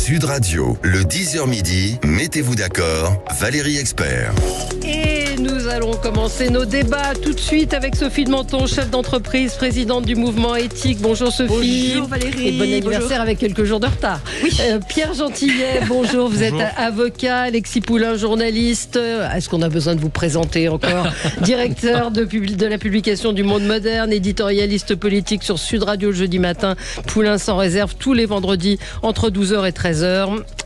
Sud Radio, le 10h midi, mettez-vous d'accord, Valérie Expert. Et nous allons commencer nos débats tout de suite avec Sophie de Menton, chef d'entreprise, présidente du mouvement éthique. Bonjour Sophie. Bonjour Valérie. Et bon anniversaire. Bonjour. Avec quelques jours de retard. Oui. Pierre Gentillet, bonjour. Vous êtes avocat, Alexis Poulain, journaliste. Est-ce qu'on a besoin de vous présenter encore? Directeur de la publication du Monde Moderne, éditorialiste politique sur Sud Radio le jeudi matin. Poulain sans réserve tous les vendredis entre 12h et 13h.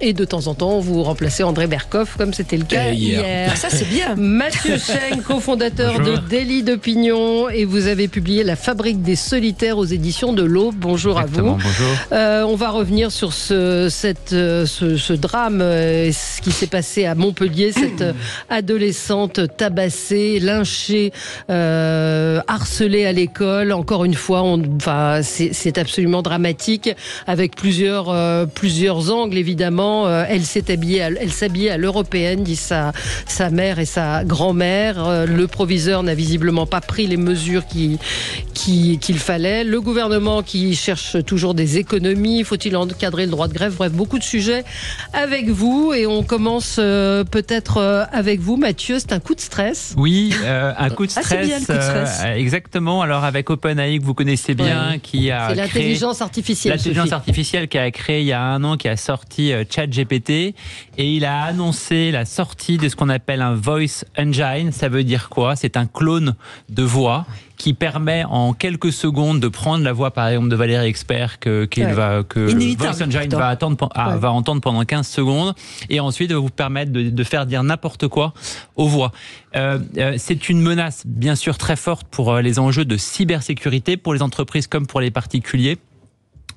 Et de temps en temps, vous remplacez André Berkoff comme c'était le cas hier. Ça c'est bien. Mathieu Cheng, cofondateur de Délit d'Opinion, et vous avez publié La Fabrique des Solitaires aux éditions de l'Aube. Bonjour. Exactement, à vous. Bonjour. On va revenir sur ce drame, ce qui s'est passé à Montpellier, cette adolescente tabassée, lynchée, harcelée à l'école. Encore une fois, c'est absolument dramatique, avec plusieurs angles évidemment. Elle s'habillait à l'européenne, dit sa mère et sa grand-mère. Le proviseur n'a visiblement pas pris les mesures qu'il fallait. Le gouvernement qui cherche toujours des économies. Faut-il encadrer le droit de grève? Bref, beaucoup de sujets avec vous. Et on commence peut-être avec vous, Mathieu. C'est un coup de stress. Oui, un coup de stress. C'est bien le coup de stress. Exactement. Alors avec OpenAI, que vous connaissez bien, qui a C'est créé l'intelligence artificielle. l'intelligence Sophie. artificielle qui a créé il y a 1 an, qui a sorti ChatGPT, et il a annoncé la sortie de ce qu'on appelle un Voice Engine. Ça veut dire quoi? C'est un clone de voix qui permet en quelques secondes de prendre la voix, par exemple, de Valérie Expert que Voice Engine va entendre pendant 15 secondes, et ensuite de vous permettre de faire dire n'importe quoi aux voix. C'est une menace, bien sûr, très forte pour les enjeux de cybersécurité, pour les entreprises comme pour les particuliers.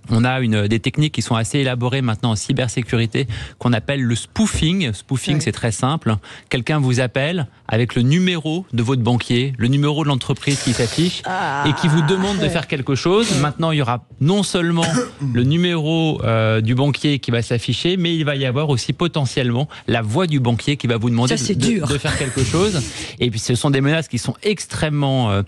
On a des techniques qui sont assez élaborées maintenant en cybersécurité qu'on appelle le spoofing. Spoofing, c'est très simple. Quelqu'un vous appelle avec le numéro de votre banquier, le numéro de l'entreprise qui s'affiche et qui vous demande de faire quelque chose. Maintenant, il y aura non seulement le numéro du banquier qui va s'afficher, mais il va y avoir aussi potentiellement la voix du banquier qui va vous demander de faire quelque chose. Et puis, ce sont des menaces qui sont extrêmement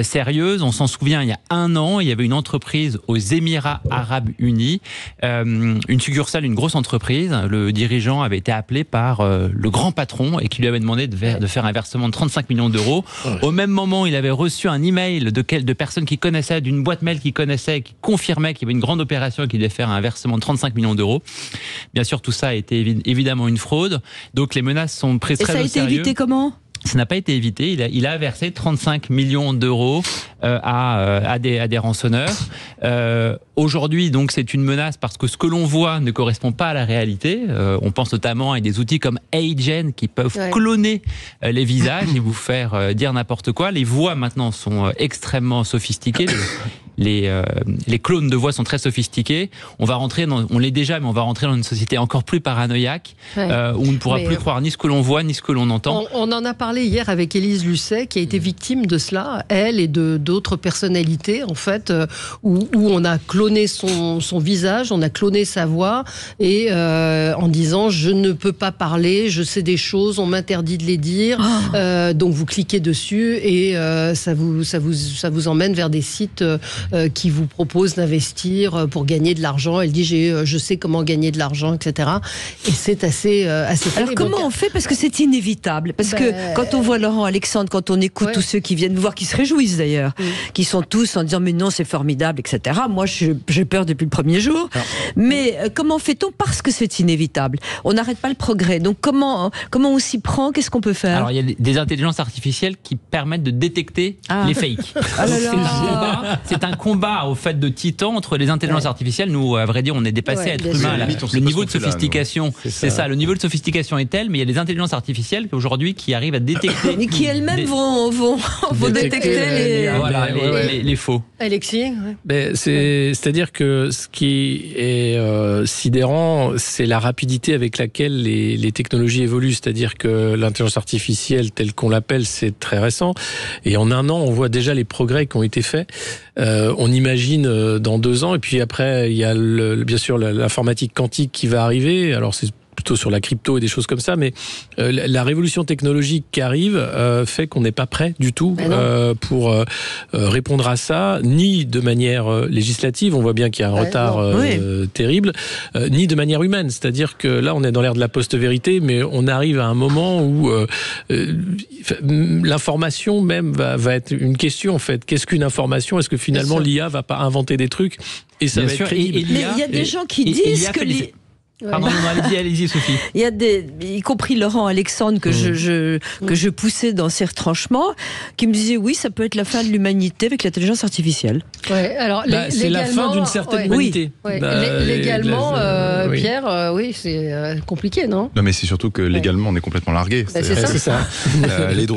sérieuses. On s'en souvient, il y a 1 an, il y avait une entreprise aux Émirats Arabes Unis, une succursale, une grosse entreprise. Le dirigeant avait été appelé par le grand patron et qui lui avait demandé de faire un versement de 35 millions d'euros. Au même moment, il avait reçu un email de personnes qui connaissaient, d'une boîte mail qui connaissait, qui confirmait qu'il y avait une grande opération et qu'il devait faire un versement de 35 millions d'euros. Bien sûr, tout ça a été évidemment une fraude. Donc les menaces sont prises très au sérieux. Et ça a été évité comment ? Ça n'a pas été évité. Il a versé 35 millions d'euros à des rançonneurs. Aujourd'hui, donc, c'est une menace parce que ce que l'on voit ne correspond pas à la réalité. On pense notamment à des outils comme AgeN qui peuvent cloner les visages et vous faire dire n'importe quoi. Les voix maintenant sont extrêmement sophistiquées. Les clones de voix sont très sophistiqués. On l'est déjà, mais on va rentrer dans une société encore plus paranoïaque, où on ne pourra plus croire ni ce que l'on voit, ni ce que l'on entend. On en a parlé hier avec Élise Lucet, qui a été victime de cela, elle et d'autres personnalités, en fait, où on a cloné son visage, on a cloné sa voix, et en disant « je ne peux pas parler, je sais des choses, on m'interdit de les dire ». Donc vous cliquez dessus et ça vous emmène vers des sites qui vous proposent d'investir pour gagner de l'argent. Elle dit je sais comment gagner de l'argent, etc. Et c'est assez Alors comment on fait? Parce que c'est inévitable. Parce que quand on voit Laurent Alexandre, quand on écoute tous ceux qui viennent nous voir, qui se réjouissent d'ailleurs, qui sont tous en disant mais non c'est formidable, etc. Moi j'ai peur depuis le premier jour. Mais comment fait-on? Parce que c'est inévitable. On n'arrête pas le progrès. Donc comment on s'y prend? Qu'est-ce qu'on peut faire? Alors il y a des intelligences artificielles qui permettent de détecter les fakes. C'est un combat au fait de titan entre les intelligences artificielles. Nous, à vrai dire, on est dépassé à être humain. Le niveau de sophistication, c'est ça. Le niveau de sophistication est tel, mais il y a des intelligences artificielles aujourd'hui qui arrivent à détecter. Et qui elles-mêmes vont détecter les faux. Alexis, c'est-à-dire que ce qui est sidérant, c'est la rapidité avec laquelle les technologies évoluent. C'est-à-dire que l'intelligence artificielle, telle qu'on l'appelle, c'est très récent. Et en 1 an, on voit déjà les progrès qui ont été faits. On imagine dans 2 ans, et puis après, il y a bien sûr l'informatique quantique qui va arriver. Alors c'est plutôt sur la crypto et des choses comme ça, mais la révolution technologique qui arrive fait qu'on n'est pas prêt du tout pour répondre à ça, ni de manière législative, on voit bien qu'il y a un retard terrible, ni de manière humaine. C'est-à-dire que là, on est dans l'ère de la post-vérité, mais on arrive à un moment où l'information même va être une question, en fait. Qu'est-ce qu'une information ? Est-ce que finalement l'IA va pas inventer des trucs et ça va être crédible ? Mais il y a des gens qui disent que... Pardon, allez-y, Sophie. Il y a y compris Laurent Alexandre que je poussais dans ses retranchements, qui me disait oui, ça peut être la fin de l'humanité avec l'intelligence artificielle. Ouais, alors c'est la fin d'une certaine humanité. Légalement, Pierre, oui, c'est compliqué, non ? Non, mais c'est surtout que légalement, on est complètement largué. C'est ça.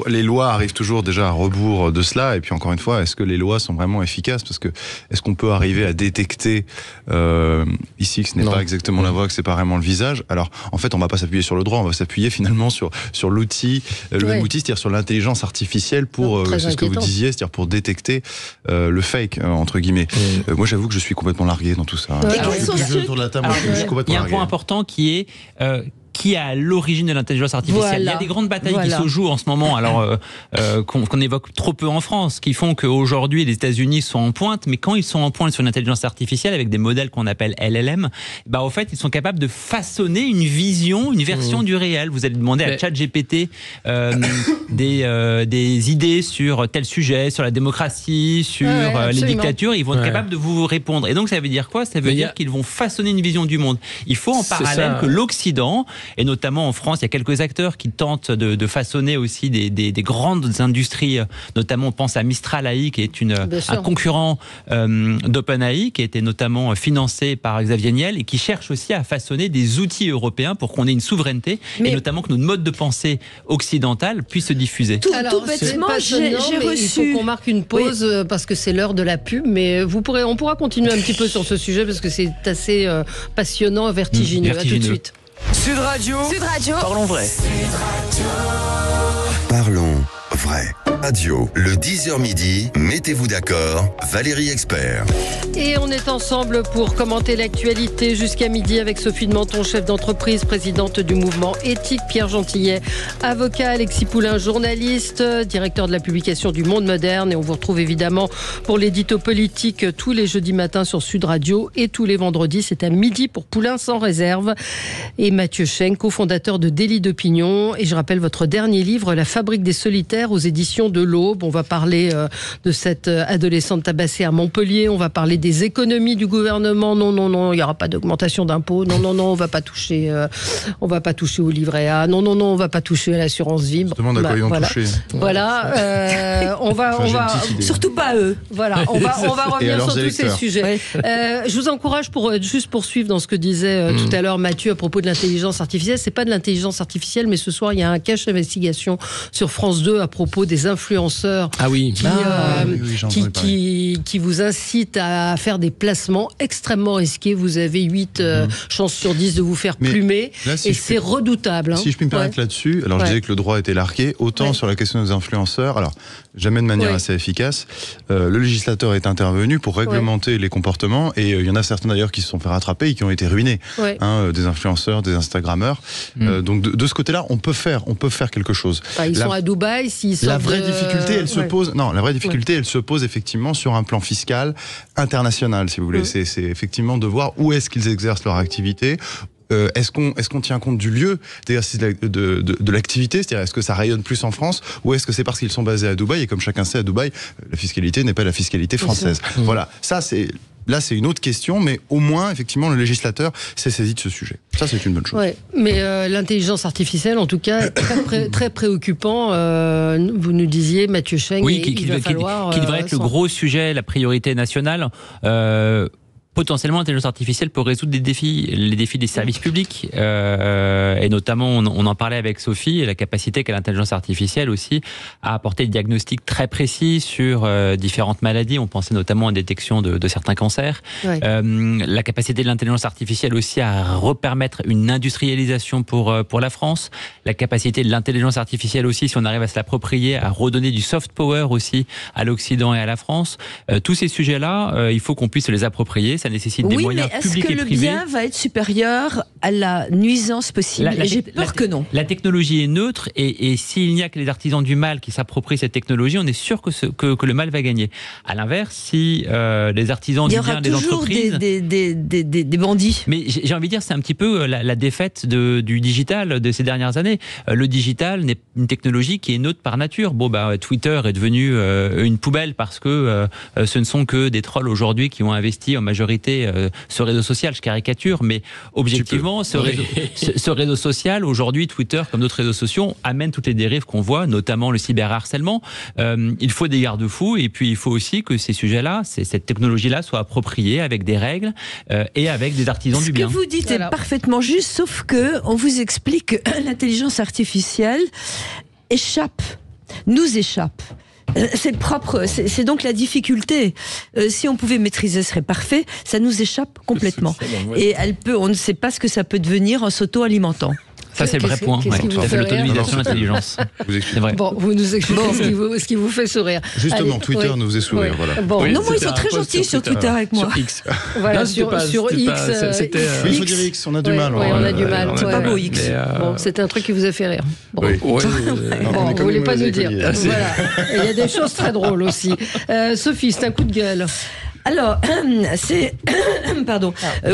Les lois arrivent toujours déjà à rebours de cela. Et puis encore une fois, est-ce que les lois sont vraiment efficaces ? Parce que est-ce qu'on peut arriver à détecter ici que ce n'est pas exactement la voix, que c'est pas vraiment le visage. Alors, en fait, on va pas s'appuyer sur le droit, on va s'appuyer finalement sur l'outil, le même outil, c'est-à-dire sur l'intelligence artificielle pour, c'est ce que vous disiez, c'est-à-dire pour détecter le fake, entre guillemets. Moi, j'avoue que je suis complètement largué dans tout ça. Il y a un point important qui est... qui est à l'origine de l'intelligence artificielle. Il y a des grandes batailles qui se jouent en ce moment, alors qu'on évoque trop peu en France, qui font qu'aujourd'hui les États-Unis sont en pointe, mais quand ils sont en pointe sur l'intelligence artificielle avec des modèles qu'on appelle LLM, au fait ils sont capables de façonner une vision, une version du réel. Vous allez demander à ChatGPT des idées sur tel sujet, sur la démocratie, sur les dictatures, ils vont être capables de vous répondre. Et donc ça veut dire quoi ? Ça veut dire qu'ils vont façonner une vision du monde. Il faut en parallèle que l'Occident, et notamment en France, il y a quelques acteurs qui tentent de façonner aussi des grandes industries, notamment on pense à Mistral AI, qui est un concurrent d'OpenAI, qui a été notamment financé par Xavier Niel, et qui cherche aussi à façonner des outils européens pour qu'on ait une souveraineté, et notamment que notre mode de pensée occidental puisse se diffuser. Tout bêtement, j'ai reçu... Il faut qu'on marque une pause parce que c'est l'heure de la pub, mais on pourra continuer un petit peu sur ce sujet parce que c'est assez passionnant, vertigineux. À tout de suite. Sud Radio. Parlons vrai. Parlons vrai. Radio, le 10h midi, mettez-vous d'accord, Valérie Expert. Et on est ensemble pour commenter l'actualité jusqu'à midi avec Sophie de Menton, chef d'entreprise, présidente du mouvement éthique, Pierre Gentillet, avocat, Alexis Poulain, journaliste, directeur de la publication du Monde Moderne. Et on vous retrouve évidemment pour l'édito politique tous les jeudis matins sur Sud Radio et tous les vendredis, c'est à midi pour Poulain sans réserve. Et Mathieu Schenk, cofondateur de Délit d'opinion. Et je rappelle votre dernier livre, La fabrique des solitaires, aux éditions de l'Aube. On va parler de cette adolescente tabassée à Montpellier. On va parler des économies du gouvernement. Non, il n'y aura pas d'augmentation d'impôts. Non, on va pas toucher au livret A. Non, on va pas toucher à l'assurance vie. Je demande à quoi ils ont touché. Voilà, on va surtout pas eux. Voilà, on va revenir sur tous ces sujets. Je vous encourage pour juste poursuivre dans ce que disait tout à l'heure Mathieu à propos de l'intelligence artificielle. C'est pas de l'intelligence artificielle, mais ce soir il y a un cache investigation sur France 2 à propos des influenceurs qui vous incitent à faire des placements extrêmement risqués. Vous avez 8 chances sur 10 de vous faire plumer. Là, c'est redoutable. Si je puis me permettre là-dessus, alors je disais que le droit était largué, autant sur la question des influenceurs, alors jamais de manière assez efficace. Le législateur est intervenu pour réglementer les comportements et il y en a certains d'ailleurs qui se sont fait rattraper et qui ont été ruinés. Des influenceurs, des Instagrammeurs. Donc de ce côté-là, on peut faire quelque chose. Ils sont à Dubaï, la vraie difficulté, elle se pose. Non, la vraie difficulté, elle se pose effectivement sur un plan fiscal international, si vous voulez. C'est effectivement de voir où est-ce qu'ils exercent leur activité. Est-ce qu'on tient compte du lieu d'exercice de l'activité, c'est-à-dire est-ce que ça rayonne plus en France ou est-ce que c'est parce qu'ils sont basés à Dubaï et comme chacun sait à Dubaï, la fiscalité n'est pas la fiscalité française. Voilà, ça c'est... Là, c'est une autre question, mais au moins, effectivement, le législateur s'est saisi de ce sujet. Ça, c'est une bonne chose. Mais l'intelligence artificielle, en tout cas, très préoccupant. Vous nous disiez, Mathieu Schenk, qui devrait être le gros sujet, la priorité nationale. Potentiellement, l'intelligence artificielle peut résoudre les défis des services publics, et notamment, on en parlait avec Sophie, la capacité qu'a l'intelligence artificielle aussi à apporter des diagnostics très précis sur différentes maladies. On pensait notamment à la détection de certains cancers. La capacité de l'intelligence artificielle aussi à repermettre une industrialisation pour la France. La capacité de l'intelligence artificielle aussi, si on arrive à se l'approprier, à redonner du soft power aussi à l'Occident et à la France. Tous ces sujets-là, il faut qu'on puisse les approprier. ça nécessite des moyens publics et privés. Oui, mais est-ce que le bien va être supérieur à la nuisance possible? J'ai peur que non. La technologie est neutre et s'il n'y a que les artisans du mal qui s'approprient cette technologie, on est sûr que le mal va gagner. À l'inverse, si les artisans du bien, les entreprises... Il y aura toujours des bandits. Mais j'ai envie de dire, c'est un petit peu la défaite du digital de ces dernières années. Le digital n'est une technologie qui est neutre par nature. Twitter est devenu une poubelle parce que ce ne sont que des trolls aujourd'hui qui ont investi en majorité ce réseau social. Je caricature, mais objectivement, ce réseau social, aujourd'hui, Twitter, comme d'autres réseaux sociaux, amène toutes les dérives qu'on voit, notamment le cyberharcèlement. Il faut des garde-fous et puis il faut aussi que ces sujets-là, cette technologie-là soit appropriée avec des règles et avec des artisans du bien. Ce que vous dites est parfaitement juste, sauf que on vous explique que l'intelligence artificielle nous échappe. C'est donc la difficulté. Si on pouvait maîtriser, ce serait parfait. Ça nous échappe complètement. Et on ne sait pas ce que ça peut devenir en s'auto-alimentant. Ça, c'est le vrai point. L'autonomisation de l'intelligence. C'est vrai. Bon, vous nous expliquez ce qui vous fait sourire. Justement, Twitter nous faisait sourire. Voilà. Bon, non, moi, ils sont très gentils sur Twitter avec moi. Sur X. Voilà, sur X. Il faut dire X, on a du mal. Oui, on a du mal. C'est pas beau, X. Bon, c'était un truc qui vous a fait rire. Oui. Bon, vous ne voulez pas nous dire. Voilà. Il y a des choses très drôles aussi. Sophie, c'est un coup de gueule. Alors,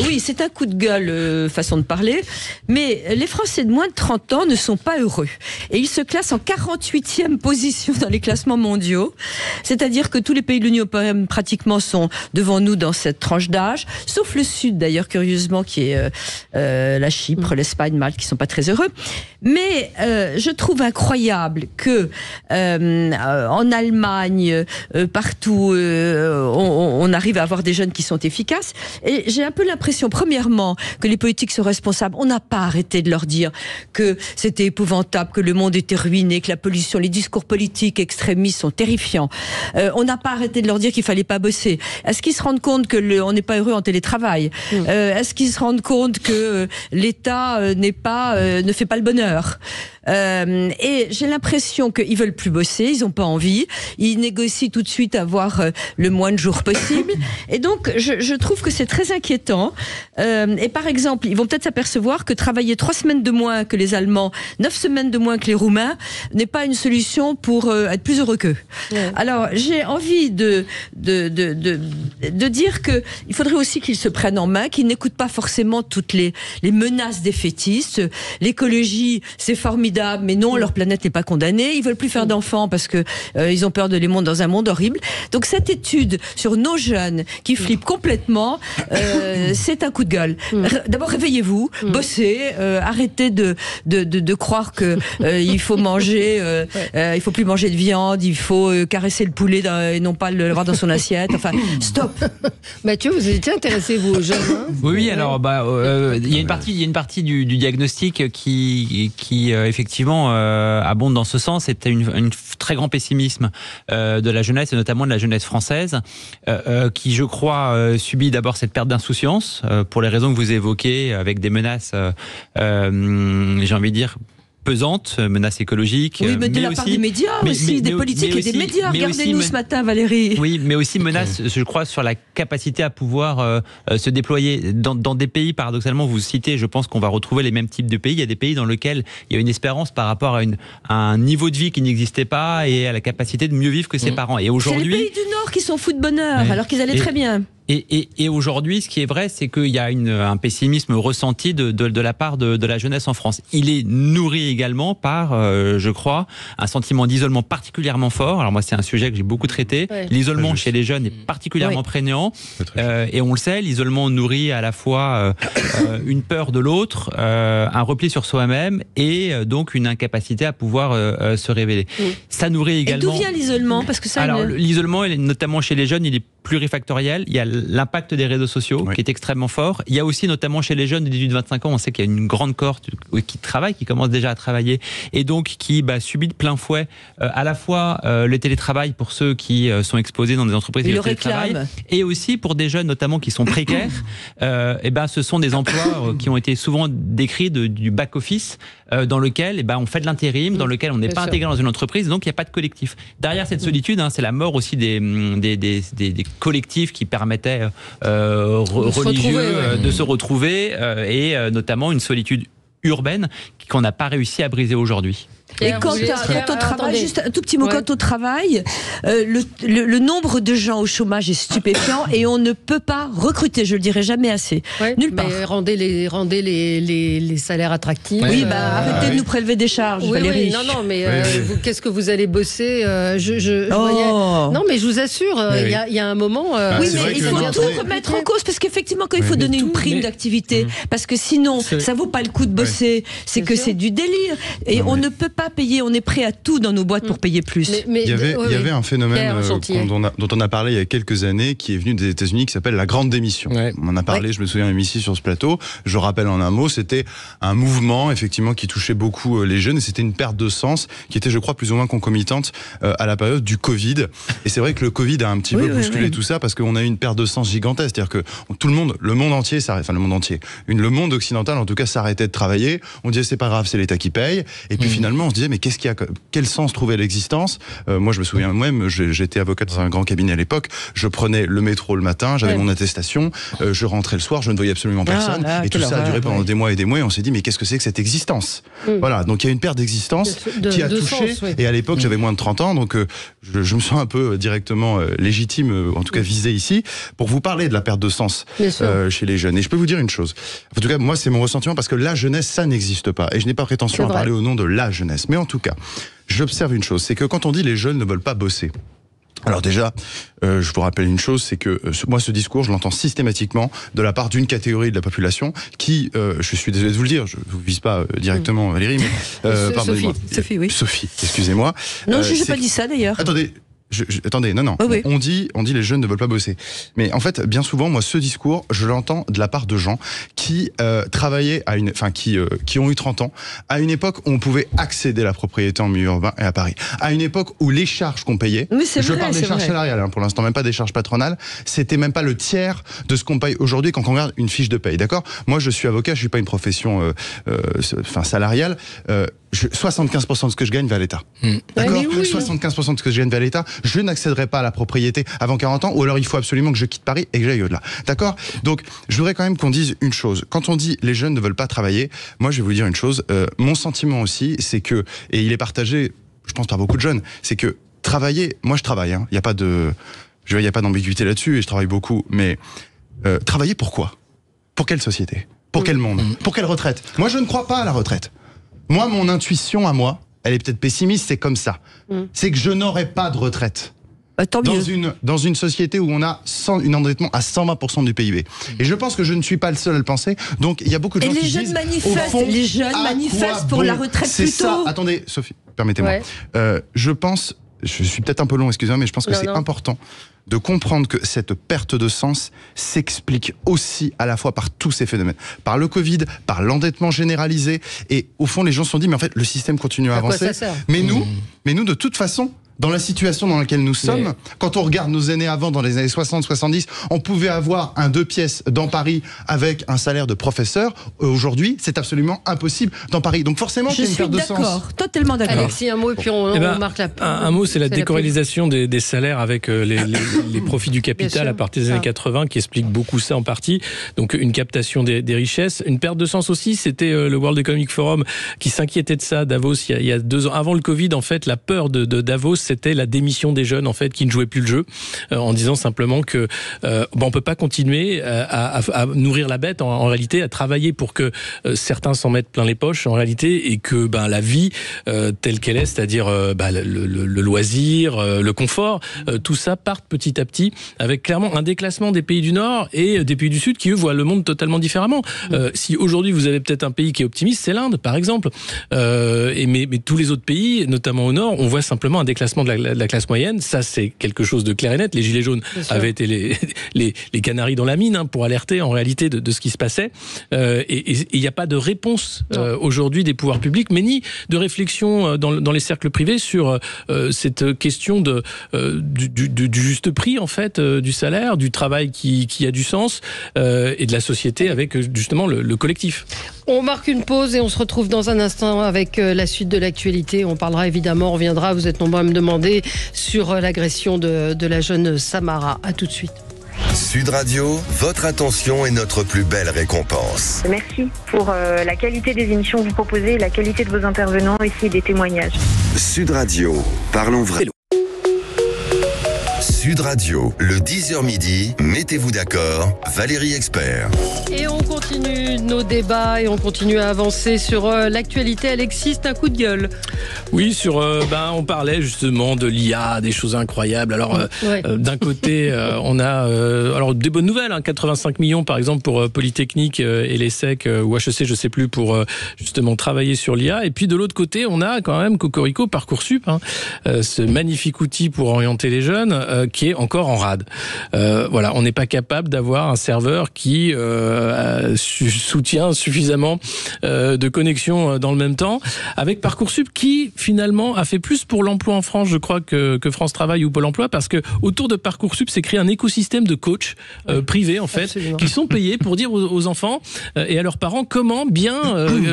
oui, c'est un coup de gueule, façon de parler, mais les Français de moins de 30 ans ne sont pas heureux. Et ils se classent en 48e position dans les classements mondiaux. C'est-à-dire que tous les pays de l'Union européenne, pratiquement, sont devant nous dans cette tranche d'âge, sauf le Sud, d'ailleurs, curieusement, qui est la Chypre, l'Espagne, Malte, qui sont pas très heureux. Mais je trouve incroyable que en Allemagne, partout, on arrive à avoir des jeunes qui sont efficaces. Et j'ai un peu l'impression, premièrement, que les politiques sont responsables. On n'a pas arrêté de leur dire que c'était épouvantable, que le monde était ruiné, que la pollution, les discours politiques extrémistes sont terrifiants. On n'a pas arrêté de leur dire qu'il fallait pas bosser. Est-ce qu'ils se rendent compte que on n'est pas heureux en télétravail? Est-ce qu'ils se rendent compte que l'État ne fait pas le bonheur? Et j'ai l'impression qu'ils veulent plus bosser, ils ont pas envie, ils négocient tout de suite à avoir le moins de jours possible. Et donc je trouve que c'est très inquiétant. Et par exemple, ils vont peut-être s'apercevoir que travailler 3 semaines de moins que les Allemands, 9 semaines de moins que les Roumains n'est pas une solution pour être plus heureux qu'eux. Ouais. Alors j'ai envie de dire que il faudrait aussi qu'ils se prennent en main, qu'ils n'écoutent pas forcément toutes les menaces défaitistes. L'écologie, c'est formidable, mais non, leur planète n'est pas condamnée. Ils veulent plus faire d'enfants parce que ils ont peur de les monter dans un monde horrible. Donc cette étude sur nos jeunes qui flippent complètement, c'est un coup de gueule. D'abord réveillez-vous, bossez, arrêtez de croire que il faut manger, il faut plus manger de viande, il faut caresser le poulet et non pas le voir dans son assiette. Enfin, stop. Mathieu, vous étiez intéressé vous aux jeunes, hein? Oui, alors il y a une partie du diagnostic qui effectivement abonde dans ce sens. C'était un très grand pessimisme de la jeunesse et notamment de la jeunesse française, qui, je crois, subit d'abord cette perte d'insouciance pour les raisons que vous évoquez, avec des menaces, j'ai envie de dire, pesantes, menaces écologiques. Oui, mais de la part des médias aussi, des politiques et des médias. Regardez-nous ce matin, Valérie. Oui, mais aussi menaces, je crois, sur la capacité à pouvoir se déployer dans des pays, paradoxalement, vous citez, je pense qu'on va retrouver les mêmes types de pays. Il y a des pays dans lesquels il y a une espérance par rapport à un niveau de vie qui n'existait pas et à la capacité de mieux vivre que ses parents. Et aujourd'hui, c'est les pays du Nord qui sont fous de bonheur, alors qu'ils allaient très bien. Et aujourd'hui, ce qui est vrai, c'est qu'il y a un pessimisme ressenti de la part de la jeunesse en France. Il est nourri également par, je crois, un sentiment d'isolement particulièrement fort. Alors moi, c'est un sujet que j'ai beaucoup traité. Ouais. L'isolement chez les jeunes est particulièrement prégnant. Et on le sait, l'isolement nourrit à la fois une peur de l'autre, un repli sur soi-même et donc une incapacité à pouvoir se révéler. Ça nourrit également... Et d'où vient l'isolement? Parce que ça, alors, l'isolement, notamment chez les jeunes, il est plurifactoriel. Il y a l'impact des réseaux sociaux qui est extrêmement fort. Il y a aussi, notamment chez les jeunes de 18-25 ans, on sait qu'il y a une grande cohorte qui travaille, qui commence déjà à travailler et donc qui subit de plein fouet à la fois le télétravail pour ceux qui sont exposés dans des entreprises de télétravail et aussi pour des jeunes notamment qui sont précaires. Ce sont des emplois qui ont été souvent décrits du back-office dans lequel on fait de l'intérim, dans lequel on n'est pas intégré dans une entreprise, donc il n'y a pas de collectif. Derrière cette solitude, c'est la mort aussi des collectifs qui permettaient aspects religieux, de se retrouver, et notamment une solitude urbaine qu'on n'a pas réussi à briser aujourd'hui. Et quand on travaille, juste un tout petit mot, quand on travaille, le nombre de gens au chômage est stupéfiant et on ne peut pas recruter, je le dirai jamais assez. Nulle part. Mais rendez les salaires attractifs. Oui, arrêtez de nous prélever des charges, Valérie. Non, mais qu'est-ce que vous allez bosser Non, mais je vous assure, il y a un moment. Oui, mais il faut tout remettre en cause parce qu'effectivement, quand il faut donner une prime d'activité, parce que sinon, ça vaut pas le coup de bosser, c'est que c'est du délire. Et on ne peut pas payer, on est prêt à tout dans nos boîtes pour payer plus. Il y avait un phénomène dont on a parlé il y a quelques années qui est venu des États-Unis qui s'appelle la grande démission. On en a parlé, je me souviens même ici sur ce plateau. Je rappelle en un mot, c'était un mouvement effectivement qui touchait beaucoup les jeunes et c'était une perte de sens qui était, je crois, plus ou moins concomitante à la période du Covid. Et c'est vrai que le Covid a un petit peu bousculé tout ça parce qu'on a eu une perte de sens gigantesque. C'est-à-dire que tout le monde, le monde entier, le monde occidental en tout cas s'arrêtait de travailler. On disait c'est pas grave, c'est l'État qui paye. Et puis finalement, on se disait mais quel sens trouvait l'existence? Moi, je me souviens moi-même, j'étais avocat dans un grand cabinet à l'époque. Je prenais le métro le matin, j'avais mon attestation, je rentrais le soir, je ne voyais absolument personne. Et tout ça a duré pendant des mois et des mois. Et on s'est dit mais qu'est-ce que c'est que cette existence? Voilà. Donc il y a une perte d'existence qui a touché. Et à l'époque, j'avais moins de 30 ans, donc je me sens un peu directement légitime, en tout cas visé ici, pour vous parler de la perte de sens chez les jeunes. Et je peux vous dire une chose. En tout cas, moi, c'est mon ressentiment parce que la jeunesse, ça n'existe pas. Et je n'ai pas prétention à parler au nom de la jeunesse. Mais en tout cas, j'observe une chose, c'est que quand on dit les jeunes ne veulent pas bosser, alors déjà, je vous rappelle une chose, c'est que moi ce discours, je l'entends systématiquement de la part d'une catégorie de la population qui, je suis désolé de vous le dire, je vous vise pas directement Valérie, mais Sophie, excusez-moi. Non, je n'ai pas dit ça d'ailleurs. Attendez, non. Oui. On dit les jeunes ne veulent pas bosser. Mais en fait, bien souvent, moi, ce discours, je l'entends de la part de gens qui travaillaient qui ont eu 30 ans, à une époque où on pouvait accéder à la propriété en milieu urbain et à Paris. À une époque où les charges qu'on payait, je parle des charges salariales, pour l'instant, même pas des charges patronales, c'était même pas le tiers de ce qu'on paye aujourd'hui quand on regarde une fiche de paye, d'accord? Moi, je suis avocat, je suis pas une profession salariale. 75% de ce que je gagne va à l'État. D'accord ? 75% de ce que je gagne va à l'État. Je n'accéderai pas à la propriété avant 40 ans, ou alors il faut absolument que je quitte Paris et que j'aille au-delà. D'accord ? Donc, je voudrais quand même qu'on dise une chose. Quand on dit les jeunes ne veulent pas travailler, moi je vais vous dire une chose. Mon sentiment aussi, c'est que, et il est partagé, je pense par beaucoup de jeunes, c'est que travailler, moi je travaille, il n'y a pas d'ambiguïté là-dessus, et je travaille beaucoup, mais travailler pourquoi ? Pour quelle société ? Pour quel monde ? Pour quelle retraite ? Moi je ne crois pas à la retraite. Moi, mon intuition à moi, elle est peut-être pessimiste, c'est comme ça. C'est que je n'aurai pas de retraite. Dans une société où on a un endettement à 120% du PIB. Et je pense que je ne suis pas le seul à le penser. Donc, il y a beaucoup de gens qui disent... Les jeunes manifestent pour la retraite plus tôt. C'est ça. Attendez, Sophie, permettez-moi. Je suis peut-être un peu long, excusez-moi, mais je pense que c'est important de comprendre que cette perte de sens s'explique aussi à la fois par tous ces phénomènes. Par le Covid, par l'endettement généralisé. Et au fond, les gens se sont dit, mais en fait, le système continue à avancer. Mais nous, de toute façon, dans la situation dans laquelle nous sommes, quand on regarde nos aînés avant, dans les années 60-70, on pouvait avoir un 2 pièces dans Paris avec un salaire de professeur. Aujourd'hui, c'est absolument impossible dans Paris. Donc forcément, c'est une perte de sens. Je suis d'accord, totalement d'accord. Alexis, un mot et puis on marque la... Un mot, c'est la décorrélation des salaires avec les profits du capital à partir des années 80 qui explique beaucoup ça en partie. Donc une captation des richesses. Une perte de sens aussi, c'était le World Economic Forum qui s'inquiétait de ça, Davos, il y a 2 ans. Avant le Covid, en fait, la peur de Davos, c'était la démission des jeunes en fait qui ne jouaient plus le jeu, en disant simplement que on peut pas continuer à nourrir la bête en réalité, à travailler pour que certains s'en mettent plein les poches en réalité, et que la vie telle qu'elle est, c'est-à-dire le loisir, le confort, tout ça parte petit à petit, avec clairement un déclassement des pays du Nord et des pays du Sud qui eux voient le monde totalement différemment. Si aujourd'hui vous avez peut-être un pays qui est optimiste, c'est l'Inde par exemple, mais tous les autres pays, notamment au Nord, on voit simplement un déclassement de la classe moyenne. Ça, c'est quelque chose de clair et net. Les Gilets jaunes avaient été les canaris dans la mine pour alerter en réalité de ce qui se passait. Et il n'y a pas de réponse aujourd'hui des pouvoirs publics, mais ni de réflexion dans les cercles privés sur cette question du juste prix en fait, du salaire, du travail qui a du sens, et de la société avec justement le collectif. On marque une pause et on se retrouve dans un instant avec la suite de l'actualité. On parlera évidemment, on reviendra, vous êtes nombreux à me demander, sur l'agression de la jeune Samara. À tout de suite. Sud Radio, votre attention est notre plus belle récompense. Merci pour la qualité des émissions que vous proposez, la qualité de vos intervenants ici et des témoignages. Sud Radio, parlons vrai. Sud Radio, le 10h midi, mettez-vous d'accord, Valérie Expert. Et on continue nos débats et on continue à avancer sur l'actualité. Alexis, c'est un coup de gueule. Oui, on parlait justement de l'IA, des choses incroyables. Alors, d'un côté, on a alors des bonnes nouvelles, 85 millions par exemple pour Polytechnique et l'ESSEC ou HEC, je sais plus, pour justement travailler sur l'IA. Et puis de l'autre côté, on a quand même Cocorico, Parcoursup, ce magnifique outil pour orienter les jeunes qui est encore en rade. Voilà, on n'est pas capable d'avoir un serveur qui soutient suffisamment de connexions dans le même temps. Avec Parcoursup qui finalement a fait plus pour l'emploi en France, je crois, que France Travail ou Pôle Emploi, parce que autour de Parcoursup s'est créé un écosystème de coachs privés en fait, absolument, qui sont payés pour dire aux enfants et à leurs parents comment bien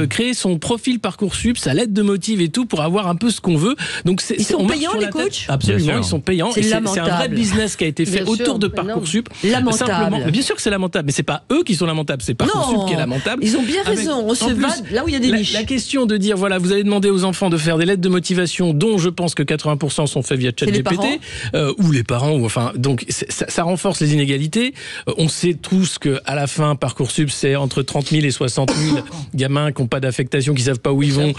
créer son profil Parcoursup, sa lettre de motive et tout pour avoir un peu ce qu'on veut. Donc ils sont payants les coachs ? Absolument, ils sont payants. C'est un vrai business qui a été fait autour de Parcoursup. Lamentable. Bien sûr que c'est lamentable, mais c'est pas eux qui sont lamentables, c'est Parcoursup qui est lamentable. Ils ont bien raison. On se va là où il y a des niches. La question de dire voilà, vous allez demander aux enfants de faire des lettres de motivation dont je pense que 80% sont faits via ChatGPT ou les parents ou enfin donc ça renforce les inégalités. On sait tous que à la fin Parcoursup c'est entre 30 000 et 60 000 gamins qui n'ont pas d'affectation, qui savent pas où ils vont.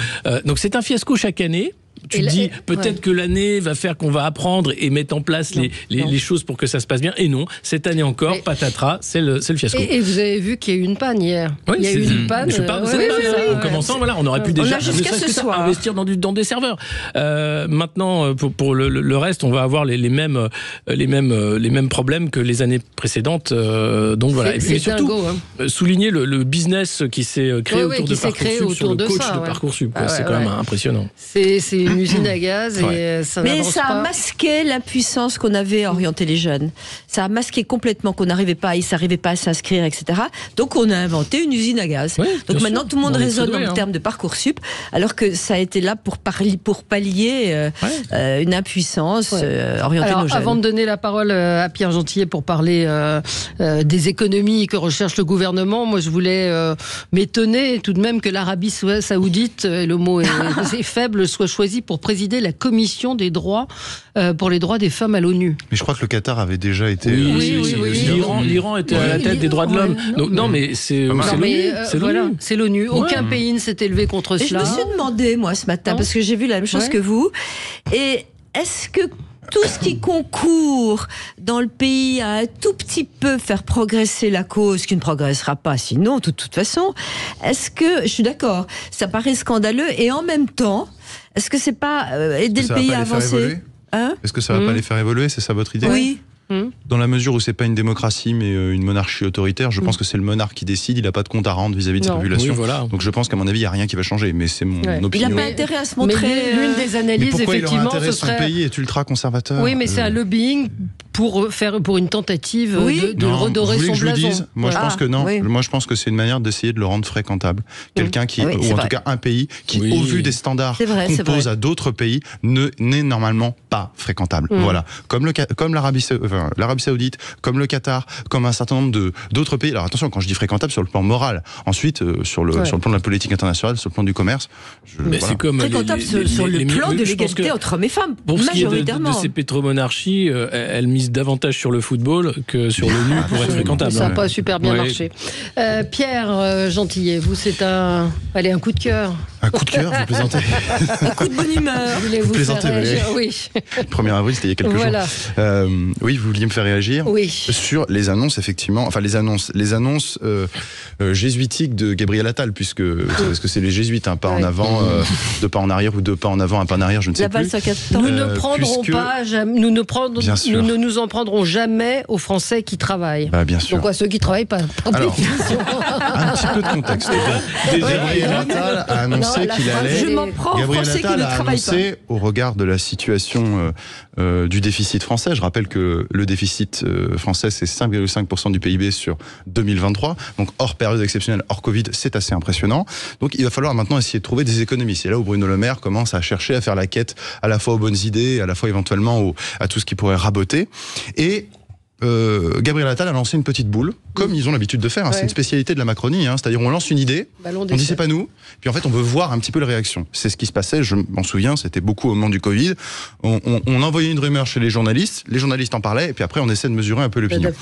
Donc c'est un fiasco chaque année. Tu te dis peut-être que l'année va faire qu'on va apprendre et mettre en place les choses pour que ça se passe bien. Et non, cette année encore, patatras, c'est le fiasco. Et vous avez vu qu'il y a eu une panne hier. Oui, il y a eu une panne. Je parle de cette panne. En commençant, voilà, on aurait pu déjà investir dans des serveurs. Maintenant, pour le reste, on va avoir les mêmes problèmes que les années précédentes. Donc voilà. Et puis surtout, souligner le business qui s'est créé autour de Parcoursup sur le coach de Parcoursup. C'est quand même impressionnant. C'est une usine à gaz et ça n'avance pas. Mais ça a masqué l'impuissance qu'on avait à orienter les jeunes. Ça a masqué complètement qu'on n'arrivait pas, ils n'arrivaient pas à s'inscrire, etc. Donc on a inventé une usine à gaz. Oui, donc maintenant tout le monde raisonne en termes de Parcoursup, alors que ça a été là pour pallier une impuissance orienter nos jeunes. Avant de donner la parole à Pierre Gentillet pour parler des économies que recherche le gouvernement, moi je voulais m'étonner tout de même que l'Arabie Saoudite, et le mot est faible, soit choisi pour présider la commission des droits pour les droits des femmes à l'ONU. Mais je crois que le Qatar avait déjà été... L'Iran était à la tête des droits de l'homme. Non, mais c'est l'ONU. C'est l'ONU. Aucun pays ne s'est élevé contre cela. Je me suis demandé, moi, ce matin, parce que j'ai vu la même chose que vous, et est-ce que tout ce qui concourt dans le pays à un tout petit peu faire progresser la cause, qui ne progressera pas sinon, de toute façon, est-ce que, je suis d'accord, ça paraît scandaleux, et en même temps, est-ce que c'est pas aider le pays à avancer ? Est-ce que ça va pas les faire évoluer ? C'est ça votre idée ? Oui. Dans la mesure où c'est pas une démocratie mais une monarchie autoritaire, je pense que c'est le monarque qui décide, il n'a pas de compte à rendre vis-à-vis de sa population. Oui, voilà. Donc je pense qu'à mon avis, il n'y a rien qui va changer, mais c'est mon opinion. Il n'a pas intérêt à se montrer... Mais l'une des analyses, mais effectivement, ce serait... Son pays est ultra-conservateur. Oui, mais c'est un lobbying pour une tentative de redorer son blason. Moi, je pense que non. Oui. Moi, je pense que c'est une manière d'essayer de le rendre fréquentable. Quelqu'un qui, ou en tout cas un pays qui, au vu des standards qu'on pose à d'autres pays, n'est normalement pas fréquentable. Voilà. Comme l'Arabie Saoudite, comme le Qatar, comme un certain nombre d'autres pays. Alors attention, quand je dis fréquentable, sur le plan moral. Ensuite, sur le plan de la politique internationale, sur le plan du commerce. C'est comme fréquentable sur le plan de l'égalité entre hommes et femmes. Pour ce qui est de ces pétromonarchies, elles misent davantage sur le football que sur l'ONU pour être fréquentable. Ça n'a pas super bien marché. Pierre Gentillet, vous, c'est un coup de cœur. Un coup de cœur, vous plaisantez. Un coup de bonne humeur. Vous plaisantez, oui. 1er avril, c'était il y a quelques jours. Oui, vous vouliez me faire réagir sur les annonces, effectivement. Enfin, les annonces jésuitiques de Gabriel Attal, parce que c'est les jésuites, pas en avant, 2 pas en arrière ou 2 pas en avant, 1 pas en arrière, je ne sais plus. Nous ne prendrons pas, nous ne nous en prendrons jamais aux Français qui travaillent. Bien sûr. Donc, ceux qui travaillent pas. Alors, un petit peu de contexte. Gabriel Attal a annoncé qu'il allait. Je m'en prends aux Français qui ne travaillent pas. Au regard de la situation du déficit français, je rappelle que le déficit français, c'est 5,5% du PIB sur 2023. Donc, hors période exceptionnelle, hors Covid, c'est assez impressionnant. Donc, il va falloir maintenant essayer de trouver des économies. C'est là où Bruno Le Maire commence à chercher à faire la quête à la fois aux bonnes idées, à la fois éventuellement à tout ce qui pourrait raboter. Et Gabriel Attal a lancé une petite boule, comme ils ont l'habitude de faire. Hein, c'est une spécialité de la Macronie. Hein, c'est-à-dire, on lance une idée, on dit c'est pas nous, puis en fait, on veut voir un petit peu les réactions. C'est ce qui se passait, je m'en souviens, c'était beaucoup au moment du Covid. On envoyait une rumeur chez les journalistes en parlaient, et puis après, on essaie de mesurer un peu l'opinion.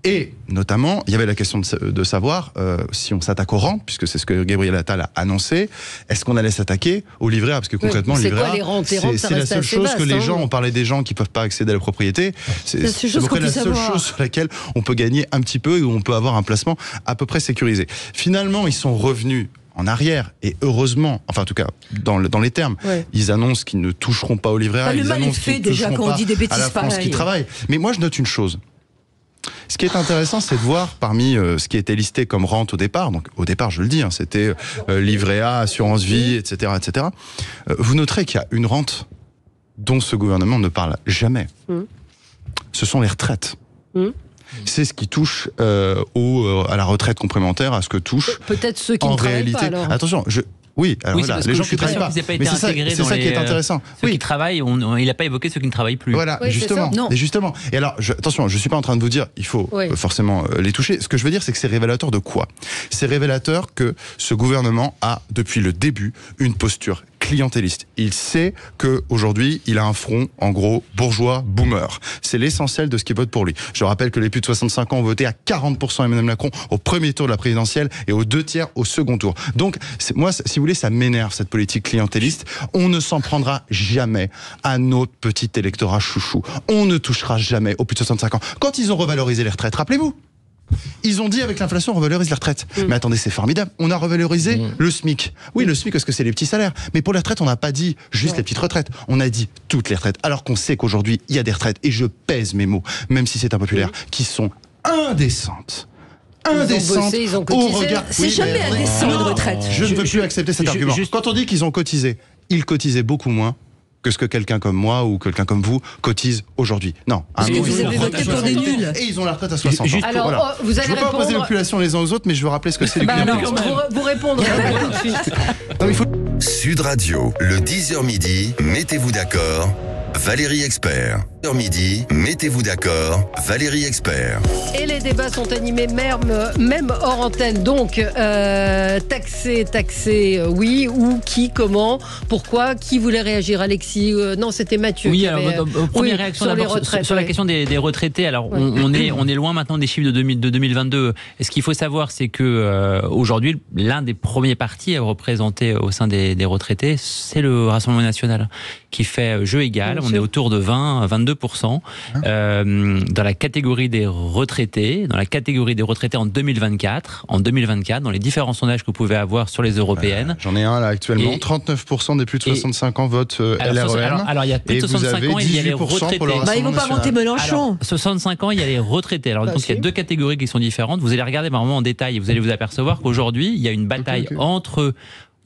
Et notamment, il y avait la question de savoir si on s'attaque au rang, puisque c'est ce que Gabriel Attal a annoncé, est-ce qu'on allait s'attaquer au livret A? Parce que concrètement, le livret A, c'est la seule chose que les gens, on parlait des gens qui peuvent pas accéder à la propriété, c'est la seule chose sur laquelle on peut gagner un petit peu et où on peut avoir un placement à peu près sécurisé. Finalement, ils sont revenus en arrière, et heureusement, enfin en tout cas dans les termes, ils annoncent qu'ils ne toucheront pas au livret A, ils annoncent qu'ils ne toucheront pas à la France qui travaille. Mais moi je note une chose. Ce qui est intéressant, c'est de voir parmi ce qui était listé comme rente au départ, donc au départ je le dis, hein, c'était livret A, assurance vie, etc. etc. Vous noterez qu'il y a une rente dont ce gouvernement ne parle jamais. Ce sont les retraites. C'est ce qui touche à la retraite complémentaire, à ce que touche peut-être ceux qui ne travaillent pas, alors. Attention, oui, alors voilà, les gens qui ne travaillent pas. Mais c'est ça qui est intéressant. Ceux qui travaillent, il n'a pas évoqué ceux qui ne travaillent plus. Voilà, justement. Et justement. Et alors, attention, je ne suis pas en train de vous dire il faut forcément les toucher. Ce que je veux dire, c'est que c'est révélateur de quoi? C'est révélateur que ce gouvernement a, depuis le début, une posture clientéliste. Il sait qu'aujourd'hui, il a un front, en gros, bourgeois, boomer. C'est l'essentiel de ce qui vote pour lui. Je rappelle que les plus de 65 ans ont voté à 40% Emmanuel Macron au premier tour de la présidentielle et aux 2/3 au second tour. Donc, moi, si vous voulez, ça m'énerve, cette politique clientéliste. On ne s'en prendra jamais à notre petit électorat chouchou. On ne touchera jamais aux plus de 65 ans. Quand ils ont revalorisé les retraites, rappelez-vous, ils ont dit avec l'inflation on revalorise les retraites. Mais attendez, c'est formidable. On a revalorisé le SMIC. Oui, le SMIC parce que c'est les petits salaires. Mais pour les retraites, on n'a pas dit juste les petites retraites. On a dit toutes les retraites. Alors qu'on sait qu'aujourd'hui, il y a des retraites, et je pèse mes mots, même si c'est impopulaire, qui sont indécentes. Ils ont cotisé. C'est jamais indécent une retraite. Je ne veux plus accepter cet argument. Quand on dit qu'ils ont cotisé, ils cotisaient beaucoup moins que ce que quelqu'un comme moi ou quelqu'un comme vous cotise aujourd'hui. Non. Parce que vous avez voté pour des nuls. Et ils ont la retraite à 60 ans. Alors, voilà. Vous allez je ne veux pas opposer les populations les uns aux autres, mais je veux rappeler ce que c'est le clientélisme. Vous répondrez tout de suite. Non, il faut... Sud Radio, le 10h midi, mettez-vous d'accord, Valérie Expert. 10h midi, mettez-vous d'accord, Valérie Expert. Et les débats sont animés même hors antenne. Donc, taxer, oui, ou qui, comment, pourquoi, qui voulait réagir? Alexis? Non, c'était Mathieu. Oui, alors, première réaction sur les retraites. Sur la question des retraités. Alors, on est loin maintenant des chiffres de 2022. Et ce qu'il faut savoir, c'est que aujourd'hui, l'un des premiers partis à représenter au sein des retraités, c'est le Rassemblement national, qui fait jeu égal. On est autour de 22%. Dans la catégorie des retraités, en 2024, dans les différents sondages que vous pouvez avoir sur les européennes. J'en ai un là actuellement. 39% des plus de 65 ans votent LREM. Alors il y a plus de 65 ans, il y a les retraités. Ils vont pas monter Mélenchon. 65 ans, il y a les retraités. Alors donc il y a deux catégories qui sont différentes. Vous allez regarder vraiment en détail et vous allez vous apercevoir qu'aujourd'hui, il y a une bataille entre...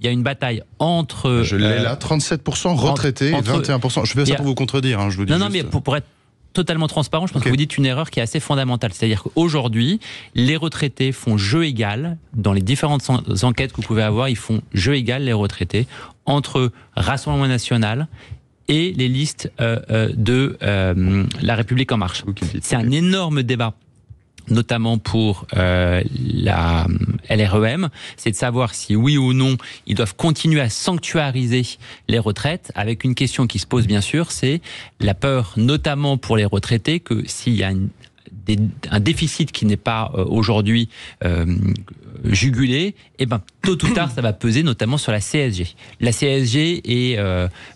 Je l'ai là, 37% retraités et 21%. Je fais ça pour vous contredire, hein, je vous dis. Non, mais pour être totalement transparent, je pense que vous dites une erreur qui est assez fondamentale. C'est-à-dire qu'aujourd'hui, les retraités font jeu égal. Dans les différentes enquêtes que vous pouvez avoir, ils font jeu égal, les retraités, entre Rassemblement national et les listes de La République En Marche. C'est un énorme débat, notamment pour la LREM, c'est de savoir si oui ou non ils doivent continuer à sanctuariser les retraites, avec une question qui se pose bien sûr, c'est la peur notamment pour les retraités que s'il y a un déficit qui n'est pas aujourd'hui jugulé, et ben tôt ou tard ça va peser notamment sur la CSG. La CSG est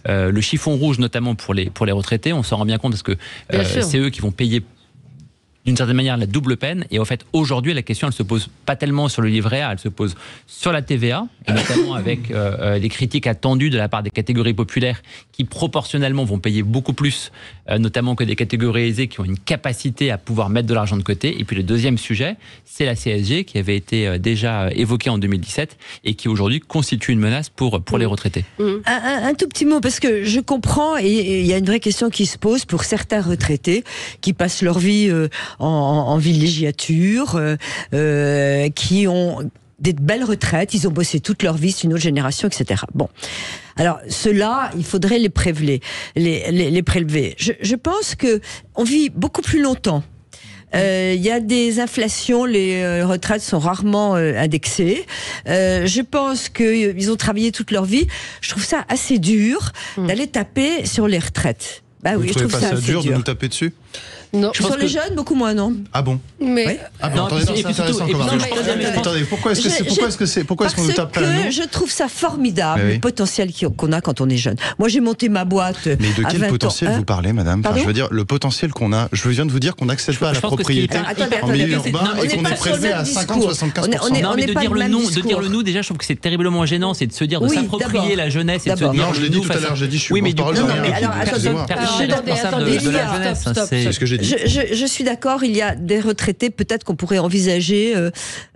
le chiffon rouge notamment pour les retraités, on s'en rend bien compte parce que c'est eux qui vont payer d'une certaine manière la double peine. Et en fait, aujourd'hui, la question, elle se pose pas tellement sur le livret A, elle se pose sur la TVA, et notamment avec les critiques attendues de la part des catégories populaires qui, proportionnellement, vont payer beaucoup plus, notamment que des catégories aisées qui ont une capacité à pouvoir mettre de l'argent de côté. Et puis, le deuxième sujet, c'est la CSG, qui avait été déjà évoquée en 2017 et qui, aujourd'hui, constitue une menace pour les retraités. Un tout petit mot, parce que je comprends, et il y a une vraie question qui se pose pour certains retraités qui passent leur vie en villégiature, qui ont des belles retraites, ils ont bossé toute leur vie, c'est une autre génération, etc. Bon, alors ceux-là, il faudrait les prélever. Je pense que on vit beaucoup plus longtemps. Il y a des inflations, les retraites sont rarement indexées. Je pense qu'ils ont travaillé toute leur vie. Je trouve ça assez dur d'aller taper sur les retraites. Bah oui, Vous je trouvez trouve pas ça ça assez dur dur. de nous taper dessus? Non. Sur les jeunes, beaucoup moins, non? Ah bon? Mais Oui. Ah bon, Non, attendez, et c'est puis intéressant surtout- comme et puis- argument. non, mais- Attendez, pourquoi est-ce qu'on nous tape pas la Parce nous? que je trouve ça formidable, Mais oui. le potentiel qu'on a quand on est jeune. Moi, j'ai monté ma boîte Mais de à quel 20 ans. potentiel vous parlez, madame? Enfin, Pardon je veux dire, le potentiel qu'on a. Je viens de vous dire qu'on n'accède pas à la pense que ce qui est propriété hyper- Attendez, en milieu attendez, urbain on et n'est qu'on pas est sur le prélevé même à discours. 50-75%. On est- Non, mais de pas dire le le même nom, de discours. dire le nous, déjà, je trouve que c'est terriblement gênant, c'est de se dire de Oui, s'approprier d'abord. la jeunesse et de se D'abord. dire Non, je l'ai le dit nous tout à face l'heure, j'ai dit, je suis Oui, mais du porte-parole coup, de non, rien. mais alors, Excusez-moi. personne n'est responsable de la jeunesse. C'est ce que j'ai dit. Je suis d'accord, il y a des retraités, peut-être qu'on pourrait envisager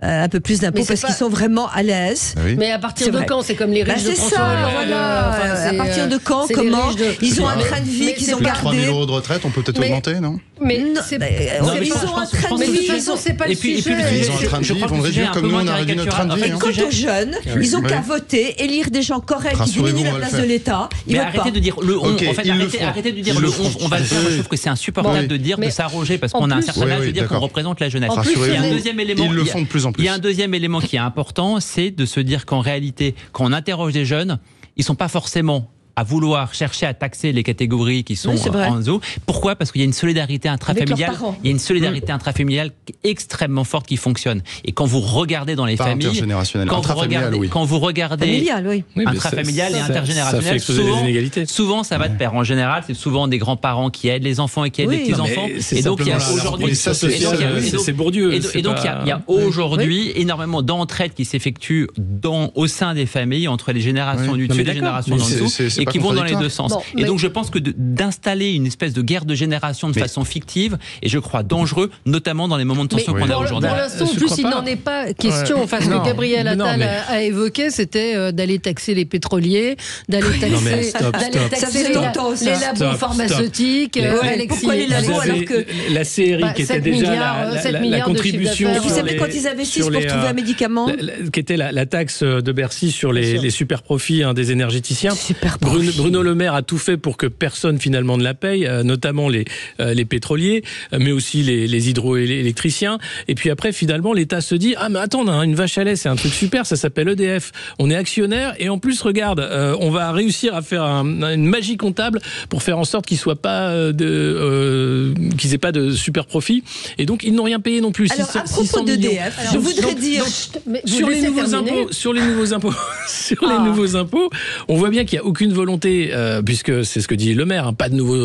un peu plus Mais d'impôts c'est parce pas- qu'ils sont vraiment à l'aise. Ah oui. Mais à partir C'est de vrai. quand? C'est comme les Bah, riches de c'est François ça, Hollande, voilà. c'est, À partir de quand, c'est les comment riches de- ils ont un Mais train de vie qu'ils ont Plus de 3 gardé. 000 € de retraite, on peut peut-être Mais- augmenter, non? Mais Non, c'est- bah, Non, mais ils je ont pense- un je train pense de mais de vie. toute ils façon, ont- c'est pas le Et puis sujet. Ils ont un train de je vie, crois ils vont que le sujet réduire est un comme peu nous, moins on a réduit notre train de vie. caricatural. hein. Quant Sujet- aux jeunes, ils ont Oui. qu'à voter, élire des gens corrects qui Rassurez-vous, diminuent on la va le place faire. de l'État. Ils Mais votent arrêtez pas. de dire le on. Ok, En fait, ils le font. arrêtez de dire Ils le le on. font. On va le faire. Oui. Je trouve que c'est insupportable Oui. de dire, de Mais s'arroger parce en qu'on a un plus- certain Oui, âge oui, de dire qu'on d'accord. représente la jeunesse. En plus, Il y a un Rassurez-vous, deuxième élément. ils le font de plus en plus. Il y a un deuxième élément qui est important, c'est de se dire qu'en réalité, quand on interroge des jeunes, ils sont pas forcément à vouloir chercher à taxer les catégories qui sont Oui, c'est vrai. en zoo. Pourquoi? Parce qu'il y a une solidarité intrafamiliale. Avec leurs parents. Il y a une solidarité intrafamiliale extrêmement forte qui fonctionne. Et quand vous regardez dans les Pas familles, intergénérationnel, intrafamilial, oui. quand vous regardez Familial, oui. Oui, mais intrafamilial et ça fait intergénérationnel, exploser les inégalités. souvent ça va de pair. En général, c'est souvent des grands-parents qui aident les enfants et qui aident Oui. les petits-enfants. Mais c'est Et donc il y a simplement la aujourd'hui, police sociale, c'est Bourdieu. et donc il y a aujourd'hui énormément d'entraide qui s'effectue au sein des familles entre les générations Oui. du Non, dessus mais et les d'accord. générations Mais en dessous c'est et pas qui vont dans les contradictoire. deux sens. Bon, Et mais- donc je pense que d'installer une espèce de guerre de génération de Mais- façon fictive est, je crois, dangereux, notamment dans les moments de Mais tension qu'on a pour aujourd'hui. l'instant, en je plus, crois il pas. n'en est pas question. Ouais. Enfin, ce Non. que Gabriel Non, Attal mais- a évoqué, c'était d'aller taxer les pétroliers, d'aller Non, mais taxer, stop, d'aller stop. taxer Ça faisait les longtemps, ça. les labos Stop, pharmaceutiques. stop. Ouais, Alexis, pourquoi les labos, Vous alors avez que- la CRI Bah, qui était 7 déjà milliards, 7 la milliards de contribution chiffre d'affaires. Et vous sur savez, les- quand ils investissent sur pour les, trouver un médicament, qui était la taxe de Bercy sur les super profits des énergéticiens. Super profit. Bruno Le Maire a tout fait pour que personne finalement ne la paye, notamment les pétroliers, mais aussi les hydroélectriciens. Et puis après, finalement, l'État se dit, ah mais attends, on a une vache à lait, c'est un truc super, ça s'appelle EDF. On est actionnaire et en plus, regarde, on va réussir à faire une magie comptable pour faire en sorte qu'ils soient pas qu'ils aient pas de super profit. Et donc ils n'ont rien payé non plus. alors à 600 propos millions. d'EDF, je voudrais dire... Mais vous Sur les laissez nouveaux terminer. impôts, sur les nouveaux impôts, Ah. les nouveaux impôts, on voit bien qu'il n'y a aucune volonté, puisque c'est ce que dit le maire, hein, pas de nouveaux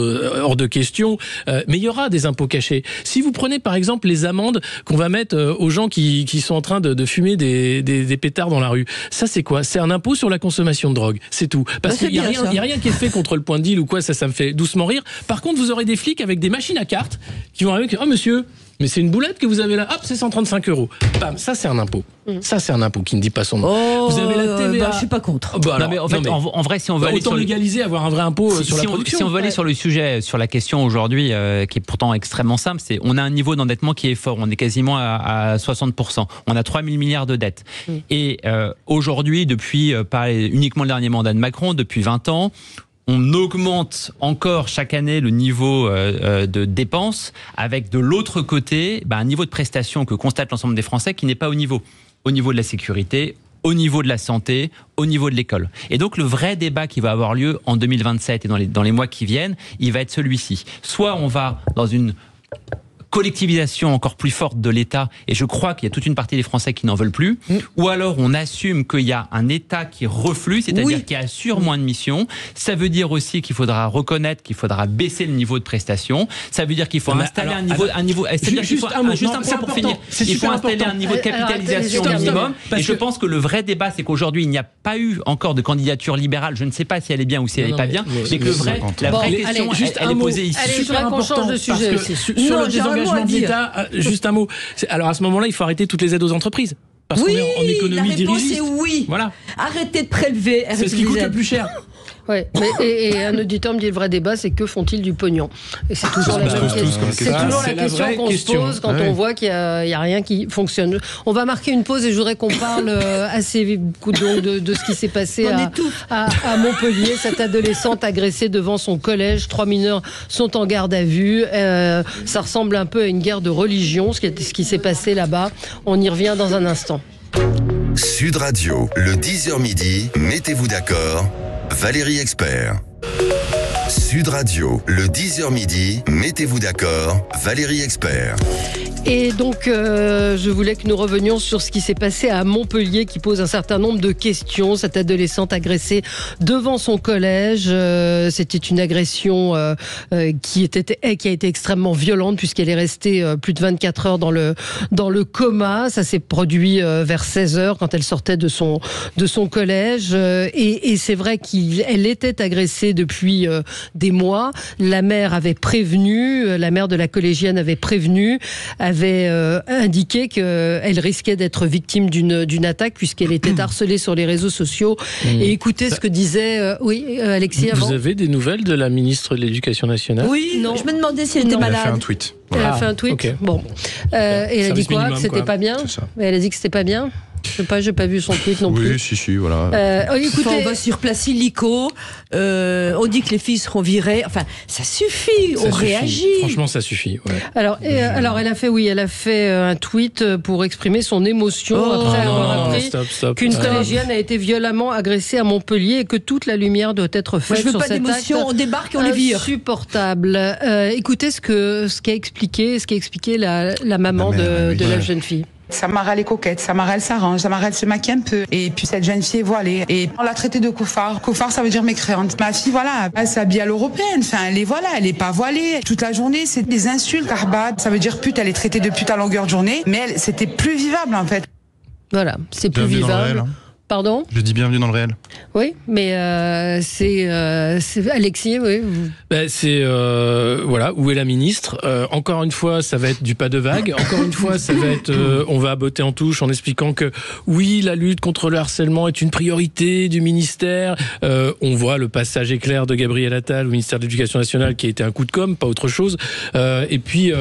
hors de question, mais il y aura des impôts cachés. Si vous prenez par exemple les amendes qu'on va mettre aux gens qui sont en train de fumer des pétards dans la rue, ça c'est quoi? C'est un impôt sur la consommation de drogue, c'est tout. Parce Bah, c'est qu'il n'y a, bien, rien- ça. il y a rien qui est fait contre le point de deal ou quoi, ça me fait doucement rire. Par contre, vous aurez des flics avec des machines à cartes qui vont arriver, oh monsieur, mais c'est une boulette que vous avez là, hop, c'est 135 €. Bam, ça c'est un impôt. Ça c'est un impôt qui ne dit pas son nom. Oh, Vous avez la TVA. je suis pas contre. Oh, bah Non, alors, mais en fait, en vrai, si on veut aller autant sur le- légaliser, avoir un vrai impôt sur la si production. on veut aller sur le sujet, sur la question aujourd'hui, qui est pourtant extrêmement simple, c'est on a un niveau d'endettement qui est fort. On est quasiment à 60%. On a 3 000 milliards de dettes. Et aujourd'hui, depuis pas uniquement le dernier mandat de Macron, depuis 20 ans, on augmente encore chaque année le niveau de dépenses, avec de l'autre côté un niveau de prestation que constate l'ensemble des Français qui n'est pas au niveau de la sécurité, au niveau de la santé, au niveau de l'école. Et donc le vrai débat qui va avoir lieu en 2027 et dans les mois qui viennent, il va être celui-ci. Soit on va dans une collectivisation encore plus forte de l'État, et je crois qu'il y a toute une partie des Français qui n'en veulent plus, ou alors on assume qu'il y a un État qui reflue, c'est-à-dire Oui. qui assure moins de missions. Ça veut dire aussi qu'il faudra reconnaître qu'il faudra baisser le niveau de prestation. Ça veut dire qu'il faut Ah, mais installer alors, un niveau. C'est-à-dire qu'il juste faut- un mot, juste non, un c'est point pour important. finir. C'est Il faut super installer important. un niveau de capitalisation attendez, minimum. parce Et je que- pense que le vrai débat, c'est qu'aujourd'hui, il n'y a pas eu encore de candidature libérale. Je ne sais pas si elle est bien ou si elle n'est Non, pas mais- bien. mais- Mais que la vraie Bon, question, allez, juste elle un est mot. posée ici. Allez, je Super voudrais qu'on change important, de sujet parce que aussi. sur Non, le j'ai un mot à désengagement de dire. l'État, juste un mot. Alors à ce moment-là, il faut arrêter toutes les aides aux entreprises. Parce Oui, qu'on est en économie la réponse dirigiste. est oui. Voilà. Arrêtez de prélever. C'est ce qui coûte le plus cher. Ouais. Et un auditeur me dit le vrai débat, c'est que font-ils du pognon? Et c'est toujours la même question. C'est toujours la question qu'on se pose quand on voit qu'il y a rien qui fonctionne. On va marquer une pause et je voudrais qu'on parle assez donc de ce qui s'est passé à Montpellier. Cette adolescente agressée devant son collège. 3 mineurs sont en garde à vue. Ça ressemble un peu à une guerre de religion, ce qui s'est passé là-bas. On y revient dans un instant. Sud Radio, le 10h midi, mettez-vous d'accord, Valérie Expert. Sud Radio, le 10h midi, mettez-vous d'accord, Valérie Expert. Et donc, je voulais que nous revenions sur ce qui s'est passé à Montpellier, qui pose un certain nombre de questions. Cette adolescente agressée devant son collège, c'était une agression qui a été extrêmement violente, puisqu'elle est restée plus de 24 heures dans le coma. Ça s'est produit vers 16 heures quand elle sortait de son collège. Et c'est vrai qu'elle était agressée depuis des mois. La mère avait prévenu, la mère de la collégienne avait prévenu, avait indiqué qu'elle risquait d'être victime d'une attaque puisqu'elle était harcelée sur les réseaux sociaux. Et écoutez ce que disait Alexis avant. Vous avez des nouvelles de la ministre de l'Éducation nationale? Oui, non. Je me demandais si elle était malade. Elle a fait un tweet. Elle a fait un tweet. Okay. Bon. Et elle a dit quoi? Que c'était pas bien? Elle a dit que c'était pas bien? Je sais pas, j'ai pas vu son tweet non plus. Oui, si, voilà. Écoutez, on va sur place illico. On dit que les filles seront virées. Enfin, ça suffit. On réagit. Franchement, ça suffit. Ouais. Alors, elle a fait un tweet pour exprimer son émotion après avoir appris qu'une collégienne a été violemment agressée à Montpellier et que toute la lumière doit être faite sur cet acte. Je veux pas d'émotion. On débarque et on les vire. Insupportable. Écoutez ce qu'a expliqué la maman de la jeune fille. Samara, elle est coquette, Samara, elle s'arrange, Samara, elle se maquille un peu. Et puis cette jeune fille est voilée. Et on l'a traitée de couffard. Couffard, ça veut dire mécréante. Ma fille, voilà, elle s'habille à l'européenne. Enfin, elle est pas voilée. Toute la journée, c'est des insultes. Carbade, ça veut dire pute, elle est traitée de pute à longueur de journée. Mais c'était plus vivable, en fait. Voilà, c'est plus vivable. Pardon ? Je dis bienvenue dans le réel. Oui, mais c'est Alexis, oui. Voilà, où est la ministre ? Encore une fois, ça va être du pas de vague. Encore une fois, ça va être, on va botter en touche en expliquant que oui, la lutte contre le harcèlement est une priorité du ministère. On voit le passage éclair de Gabriel Attal au ministère de l'Éducation nationale qui a été un coup de com', pas autre chose. Et puis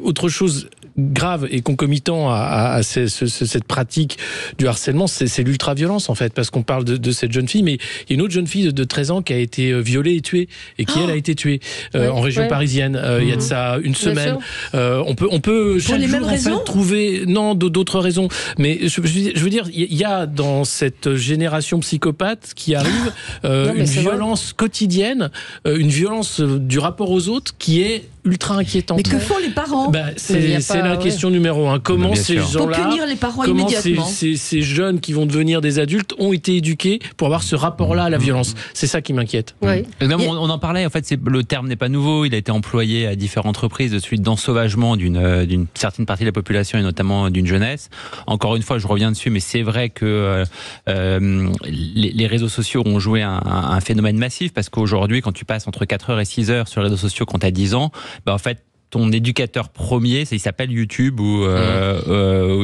autre chose grave et concomitant à cette pratique du harcèlement, c'est l'ultra-violence en fait, parce qu'on parle de cette jeune fille, mais il y a une autre jeune fille de 13 ans qui a été violée et tuée, et qui elle a été tuée en région parisienne, il y a de ça une semaine. On peut chaque jour en fait trouver d'autres raisons, mais je veux dire, il y a dans cette génération psychopathe qui arrive une violence quotidienne, une violence du rapport aux autres qui est ultra inquiétante. Mais que font les parents ? C'est la question numéro 1. Comment ces gens-là, pour punir les parents comment immédiatement. ces jeunes qui vont devenir des adultes ont été éduqués pour avoir ce rapport-là à la violence. C'est ça qui m'inquiète. Oui. On en parlait, en fait, le terme n'est pas nouveau, il a été employé à différentes reprises de celui d'ensauvagement d'une certaine partie de la population et notamment d'une jeunesse. Encore une fois, je reviens dessus, mais c'est vrai que les réseaux sociaux ont joué un phénomène massif, parce qu'aujourd'hui, quand tu passes entre 4h et 6h sur les réseaux sociaux quand tu as 10 ans, en fait, ton éducateur premier, il s'appelle YouTube ou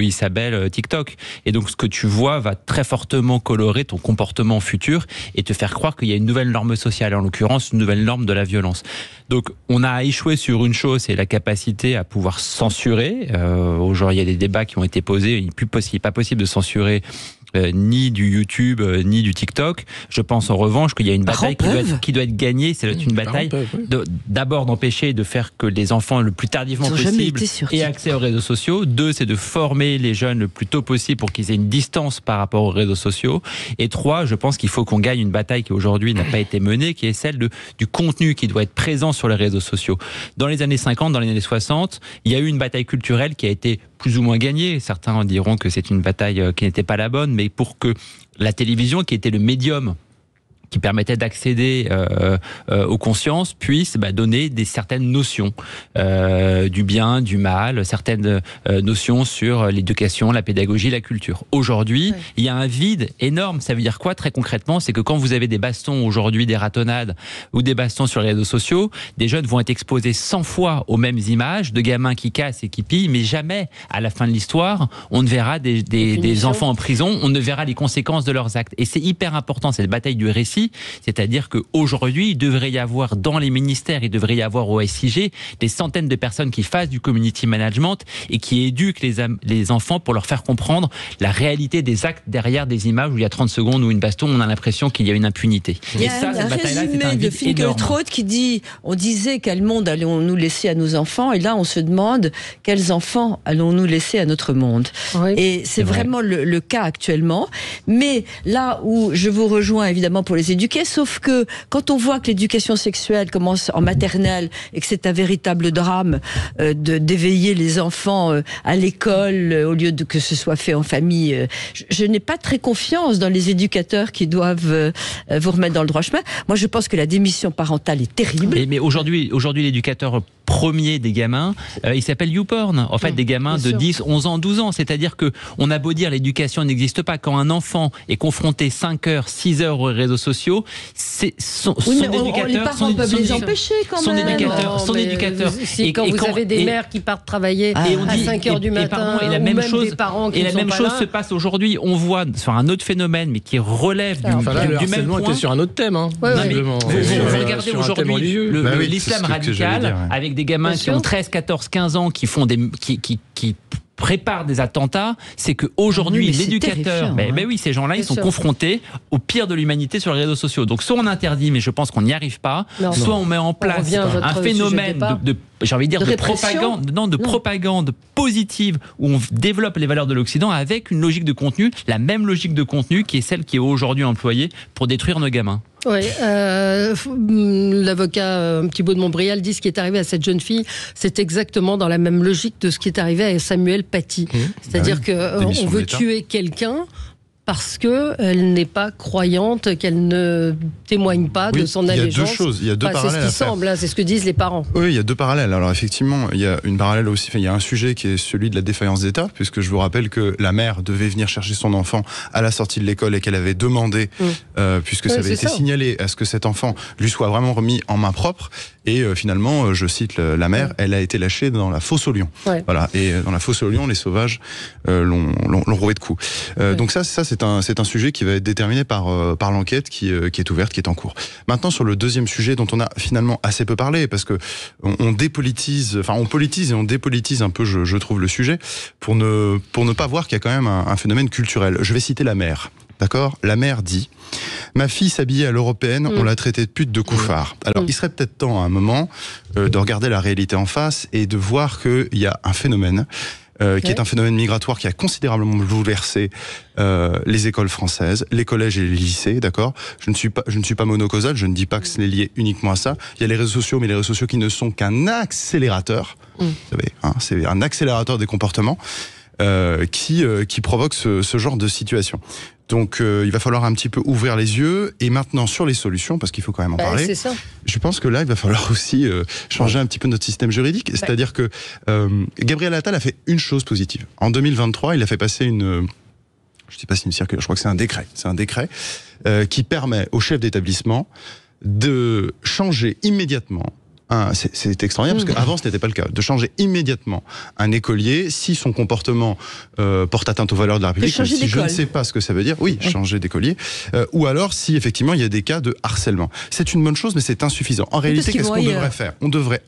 il s'appelle TikTok. Et donc, ce que tu vois va très fortement colorer ton comportement futur et te faire croire qu'il y a une nouvelle norme sociale, en l'occurrence une nouvelle norme de la violence. Donc, on a échoué sur une chose, c'est la capacité à pouvoir censurer. Aujourd'hui, il y a des débats qui ont été posés. Il n'est pas possible de censurer ni du YouTube, ni du TikTok. Je pense en revanche qu'il y a une bataille qui doit être gagnée. C'est une bataille d'abord d'empêcher de faire que les enfants le plus tardivement possible aient accès aux réseaux sociaux. 2, c'est de former les jeunes le plus tôt possible pour qu'ils aient une distance par rapport aux réseaux sociaux. Et 3, je pense qu'il faut qu'on gagne une bataille qui aujourd'hui n'a pas été menée, qui est celle du contenu qui doit être présent sur les réseaux sociaux. Dans les années 50, dans les années 60, il y a eu une bataille culturelle qui a été plus ou moins gagnée. Certains diront que c'est une bataille qui n'était pas la bonne, mais pour que la télévision, qui était le médium qui permettait d'accéder aux consciences, puisse donner certaines notions du bien, du mal, certaines notions sur l'éducation, la pédagogie, la culture. Aujourd'hui, il y a un vide énorme. Ça veut dire quoi très concrètement ? C'est que quand vous avez des bastons aujourd'hui, des ratonnades ou des bastons sur les réseaux sociaux, des jeunes vont être exposés 100 fois aux mêmes images de gamins qui cassent et qui pillent, mais jamais à la fin de l'histoire on ne verra des enfants en prison, on ne verra les conséquences de leurs actes. Et c'est hyper important, cette bataille du récit, dit, c'est-à-dire qu'aujourd'hui, il devrait y avoir dans les ministères, il devrait y avoir au SIG des centaines de personnes qui fassent du community management et qui éduquent les enfants pour leur faire comprendre la réalité des actes derrière des images où il y a 30 secondes ou une baston, on a l'impression qu'il y a une impunité. Il y a un résumé de Finkielkraut qui dit, on disait quel monde allons-nous laisser à nos enfants, et là on se demande quels enfants allons-nous laisser à notre monde. Oui. Et c'est vraiment le cas actuellement. Mais là où je vous rejoins évidemment pour les éduquer, sauf que quand on voit que l'éducation sexuelle commence en maternelle et que c'est un véritable drame d'éveiller les enfants à l'école au lieu de que ce soit fait en famille, je n'ai pas très confiance dans les éducateurs qui doivent vous remettre dans le droit chemin. Moi je pense que la démission parentale est terrible. Mais aujourd'hui l'éducateur premier des gamins, il s'appelle YouPorn. En fait, des gamins de 10, 11 ans, 12 ans. C'est-à-dire que on a beau dire l'éducation n'existe pas. Quand un enfant est confronté 5 heures, 6 heures aux réseaux sociaux, son éducateur... Les parents peuvent les empêcher quand son même. Son éducateur. Quand vous avez des mères qui partent travailler à 5 heures du matin, et la même chose se passe aujourd'hui. On voit sur un autre phénomène, mais qui relève du même point. Était sur un autre thème. Hein, vous regardez aujourd'hui l'islam radical avec des gamins qui ont 13, 14, 15 ans qui font qui préparent des attentats, c'est qu'aujourd'hui, l'éducateur... oui, ces gens-là, ils sont confrontés au pire de l'humanité sur les réseaux sociaux. Donc, soit on interdit, mais je pense qu'on n'y arrive pas, soit on met en place un phénomène de propagande positive où on développe les valeurs de l'Occident avec une logique de contenu, la même logique de contenu qui est celle qui est aujourd'hui employée pour détruire nos gamins. Oui, l'avocat Thibault de Montbrial dit ce qui est arrivé à cette jeune fille, c'est exactement dans la même logique de ce qui est arrivé à Samuel Paty. C'est-à-dire qu'on veut tuer quelqu'un parce qu'elle n'est pas croyante, qu'elle ne témoigne pas de son allégeance. Il y a deux choses, il y a deux parallèles. C'est ce qui semble, c'est ce que disent les parents. Oui, il y a deux parallèles. Alors effectivement, il y a une parallèle aussi. Il y a un sujet qui est celui de la défaillance d'État, puisque je vous rappelle que la mère devait venir chercher son enfant à la sortie de l'école et qu'elle avait demandé, puisque ça avait été signalé, à ce que cet enfant lui soit vraiment remis en main propre. Et finalement, je cite la mère, elle a été lâchée dans la fosse aux lions. Voilà. Et dans la fosse aux lions, les sauvages l'ont roué de coups. Donc ça c'est un sujet qui va être déterminé par l'enquête qui est ouverte, qui est en cours. Maintenant, sur le deuxième sujet dont on a finalement assez peu parlé, parce que on dépolitise, enfin on politise et on dépolitise un peu, je trouve, le sujet, pour ne pas voir qu'il y a quand même un phénomène culturel. Je vais citer la mère. D'accord ? La mère dit « Ma fille s'habillait à l'européenne, on l'a traitée de pute de couffard. » Alors, il serait peut-être temps, à un moment, de regarder la réalité en face et de voir qu'il y a un phénomène qui est un phénomène migratoire qui a considérablement bouleversé les écoles françaises, les collèges et les lycées, d'accord ? Je ne suis pas monocausal, je ne dis pas que c'est lié uniquement à ça. Il y a les réseaux sociaux, mais les réseaux sociaux qui ne sont qu'un accélérateur. Vous savez, c'est un accélérateur des comportements qui provoque ce genre de situation. Donc il va falloir un petit peu ouvrir les yeux, et maintenant sur les solutions, parce qu'il faut quand même en parler. C'est ça. Je pense que là il va falloir aussi changer un petit peu notre système juridique. C'est-à-dire que Gabriel Attal a fait une chose positive. En 2023, il a fait passer je ne sais pas si une circulaire, je crois que c'est un décret. C'est un décret qui permet aux chefs d'établissement de changer immédiatement. C'est extraordinaire parce qu'avant ce n'était pas le cas. De changer immédiatement un écolier si son comportement porte atteinte aux valeurs de la République, même si je ne sais pas ce que ça veut dire. Oui, changer d'écolier. Ou alors si effectivement il y a des cas de harcèlement. C'est une bonne chose, mais c'est insuffisant. En réalité, qu'est-ce qu'on devrait faire ? On devrait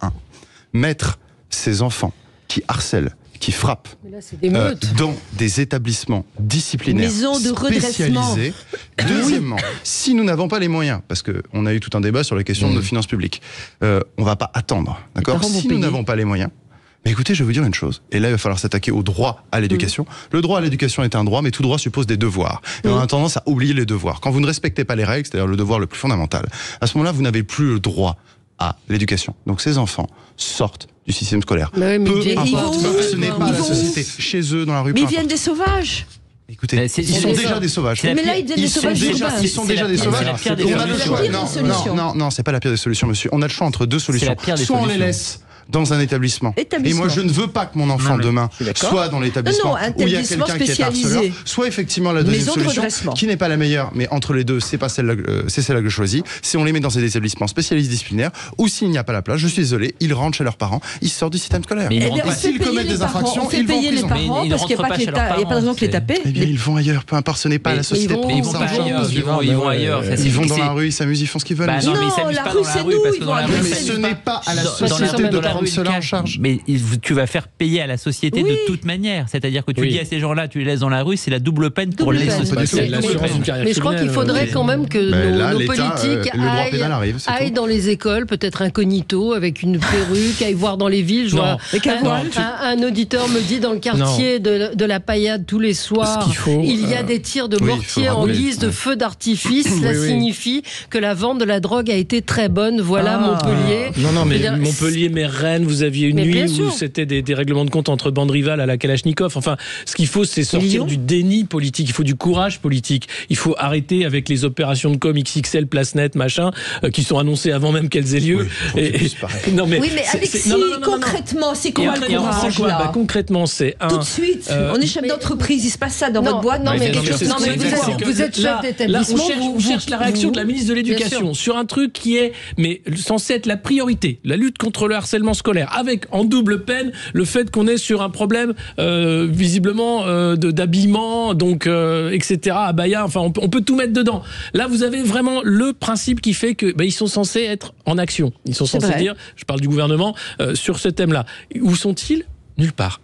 mettre ces enfants qui harcèlent, qui frappent dans des établissements disciplinaires spécialisés. Deuxièmement, si nous n'avons pas les moyens, parce qu'on a eu tout un débat sur la question de nos finances publiques, on ne va pas attendre, d'accord ? Si nous n'avons pas les moyens, mais écoutez, je vais vous dire une chose, et là il va falloir s'attaquer au droit à l'éducation. Le droit à l'éducation est un droit, mais tout droit suppose des devoirs. Et on a tendance à oublier les devoirs. Quand vous ne respectez pas les règles, c'est-à-dire le devoir le plus fondamental, à ce moment-là, vous n'avez plus le droit à l'éducation. Donc ces enfants sortent du système scolaire. Peu importe, ce n'est pas la société. Chez eux, dans la rue. Mais ils viennent des sauvages. Écoutez, ils sont déjà des sauvages. Mais là, ils sont déjà des sauvages. Non, c'est pas la pire des solutions, monsieur. On a le choix entre deux solutions. Soit on les laisse dans un établissement. Et moi, je ne veux pas que mon enfant demain soit dans l'établissement où il y a quelqu'un qui est harceleur, soit effectivement la deuxième solution, qui n'est pas la meilleure, mais entre les deux, c'est celle-là que je choisis. Si on les met dans ces établissements spécialisés disciplinaires, ou s'il n'y a pas la place, je suis désolé, ils rentrent chez leurs parents, ils sortent du système scolaire. Mais s'ils commettent des infractions, ils vont en prison. Parce qu'il n'y a pas de raison que l'État paie. Eh bien, ils vont ailleurs, peu importe, ce n'est pas la société. Ils vont pas ailleurs, ils vont ailleurs. Ils vont dans la rue, ils s'amusent, ils font ce qu'ils veulent. Non, mais ils s'amusent pas dans la rue, parce que dans la rue, ce n'est pas à la société de prendre cela en charge. Mais tu vas faire payer à la société de toute manière. C'est-à-dire que tu dis à ces gens-là, tu les laisses dans la rue, c'est la double peine pour les sociétés. Mais je crois qu'il faudrait quand même que nos politiques aillent dans les écoles, peut-être incognito, avec une perruque, aillent voir dans les villes. Un auditeur me dit dans le quartier de la Paillade tous les soirs, il y a des tirs de mortier en guise de feu d'artifice. Cela signifie que la vente de la drogue a été très bonne. Voilà Montpellier. Non, mais Montpellier, mais Rennes, vous aviez une nuit où c'était des règlements de compte entre bandes rivales à la Kalachnikov. Enfin, ce qu'il faut, c'est sortir du déni politique. Il faut du courage politique. Il faut arrêter avec les opérations de com XXL, Place Net, machin, qui sont annoncées avant même qu'elles aient lieu. Non, mais Alexis, concrètement, c'est quoi le courage là ? Concrètement, c'est tout de suite. On est chef d'entreprise. Il se passe ça dans votre boîte. Vous êtes chef d'établissement. On cherche la réaction de la ministre de l'Éducation sur un truc qui est censé être la priorité, la lutte contre le harcèlement scolaire, avec en double peine le fait qu'on est sur un problème visiblement d'habillement, donc etc. Abaya, enfin on peut tout mettre dedans. Là, vous avez vraiment le principe qui fait que ils sont censés être en action. Ils sont censés dire, je parle du gouvernement sur ce thème-là. Où sont-ils ? Nulle part.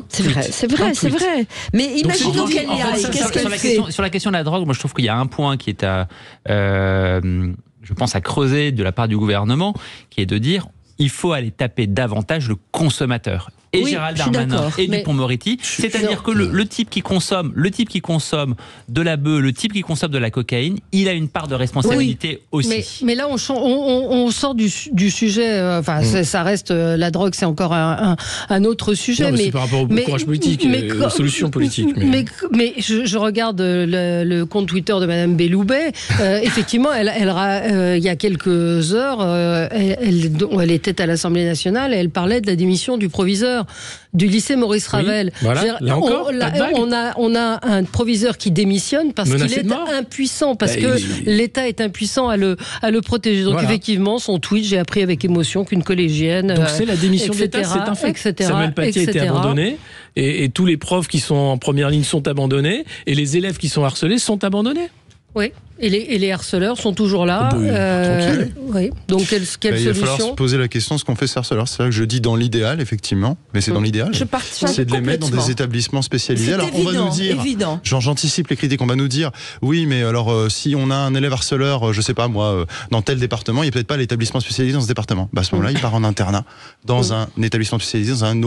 C'est vrai. Mais imaginons qu'elle y aille. Qu'est-ce qu'elle fait ? Sur la question de la drogue, moi je trouve qu'il y a un point qui est je pense à creuser de la part du gouvernement, qui est de dire il faut aller taper davantage le consommateur. Et Gérald Darmanin et Dupond-Moretti, c'est-à-dire que le type qui consomme de la bœuf, le type qui consomme de la cocaïne, il a une part de responsabilité aussi. Mais là, on sort du sujet. Ça reste la drogue, c'est encore un autre sujet. Non, mais c'est par rapport au courage politique, aux solutions politiques. Mais je regarde le compte Twitter de Madame Belloubet. Effectivement, il y a quelques heures, elle était à l'Assemblée nationale et elle parlait de la démission du proviseur du lycée Maurice Ravel. On a un proviseur qui démissionne parce qu'il est impuissant, parce que l'État est impuissant à le protéger. Donc effectivement, son tweet, j'ai appris avec émotion qu'une collégienne... Donc c'est la démission de l'État, c'est un fait. Samuel Paty a été abandonné, et tous les profs qui sont en première ligne sont abandonnés, et les élèves qui sont harcelés sont abandonnés. Oui, et les harceleurs sont toujours là. Donc quelle solution ? Il va falloir se poser la question, ce qu'on fait ces harceleurs. C'est vrai que je dis dans l'idéal, effectivement, mais c'est dans l'idéal. C'est de les mettre dans des établissements spécialisés. Alors on va nous dire, j'anticipe les critiques, on va nous dire, oui, mais alors si on a un élève harceleur, je sais pas moi, dans tel département, il n'y a peut-être pas l'établissement spécialisé dans ce département. À ce moment-là, il part en internat dans un établissement spécialisé dans un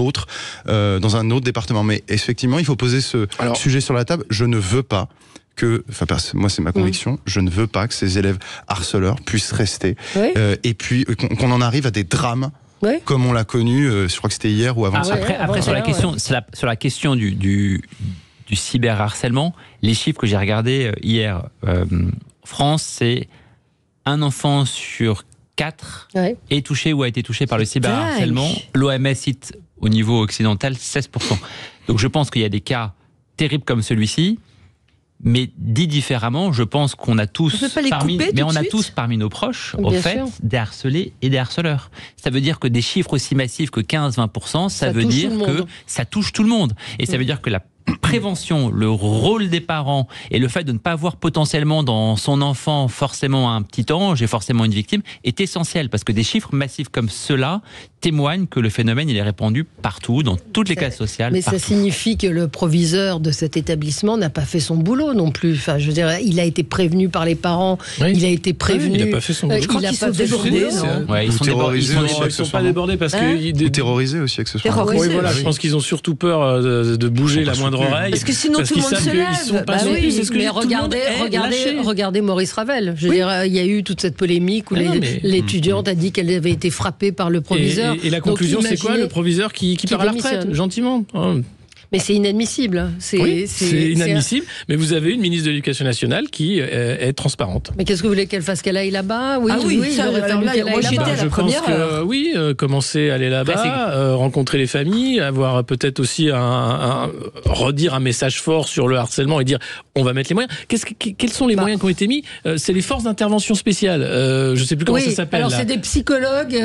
autre département. Mais effectivement, il faut poser ce sujet sur la table. Je ne veux pas moi c'est ma conviction, je ne veux pas que ces élèves harceleurs puissent rester et puis qu'on en arrive à des drames comme on l'a connu, je crois que c'était hier ou avant. Après sur la question du cyberharcèlement, les chiffres que j'ai regardés hier, France, c'est un enfant sur 4 est touché ou a été touché par le cyberharcèlement. L'OMS cite au niveau occidental 16%. Donc je pense qu'il y a des cas terribles comme celui-ci. Mais dit différemment, je pense qu'on a tous parmi nos proches, des harcelés et des harceleurs. Ça veut dire que des chiffres aussi massifs que 15-20%, ça veut dire que ça touche tout le monde. Et ça veut dire que la prévention, le rôle des parents et le fait de ne pas voir potentiellement dans son enfant forcément un petit ange et forcément une victime est essentiel, parce que des chiffres massifs comme ceux-là témoignent que le phénomène il est répandu partout, dans toutes les classes sociales. Mais ça signifie que le proviseur de cet établissement n'a pas fait son boulot non plus. Enfin, je veux dire, il a été prévenu par les parents, il a été prévenu. Il n'a pas fait son boulot. Je crois qu'ils sont débordés. Ils sont pas débordés parce que terrorisés aussi accessoirement. Je pense qu'ils ont surtout peur de bouger la moindre oreille. Parce que sinon tout le monde se lève. Mais regardez Maurice Ravel. Je veux dire, il y a eu toute cette polémique où l'étudiante a dit qu'elle avait été frappée par le proviseur. Et la conclusion, c'est quoi ? Le proviseur qui part à la retraite, gentiment. Mais c'est inadmissible. C'est inadmissible, mais vous avez une ministre de l'Éducation nationale qui est transparente. Mais qu'est-ce que vous voulez qu'elle fasse, qu'elle aille là-bas? Oui, ça, il aurait fallu qu'elle aille j'étais là-bas. à la première heure. Oui, commencer à aller là-bas, rencontrer les familles, avoir peut-être aussi redire un message fort sur le harcèlement et dire on va mettre les moyens. Quels sont les moyens qui ont été mis? C'est les forces d'intervention spéciales. Je ne sais plus comment ça s'appelle. Alors c'est des psychologues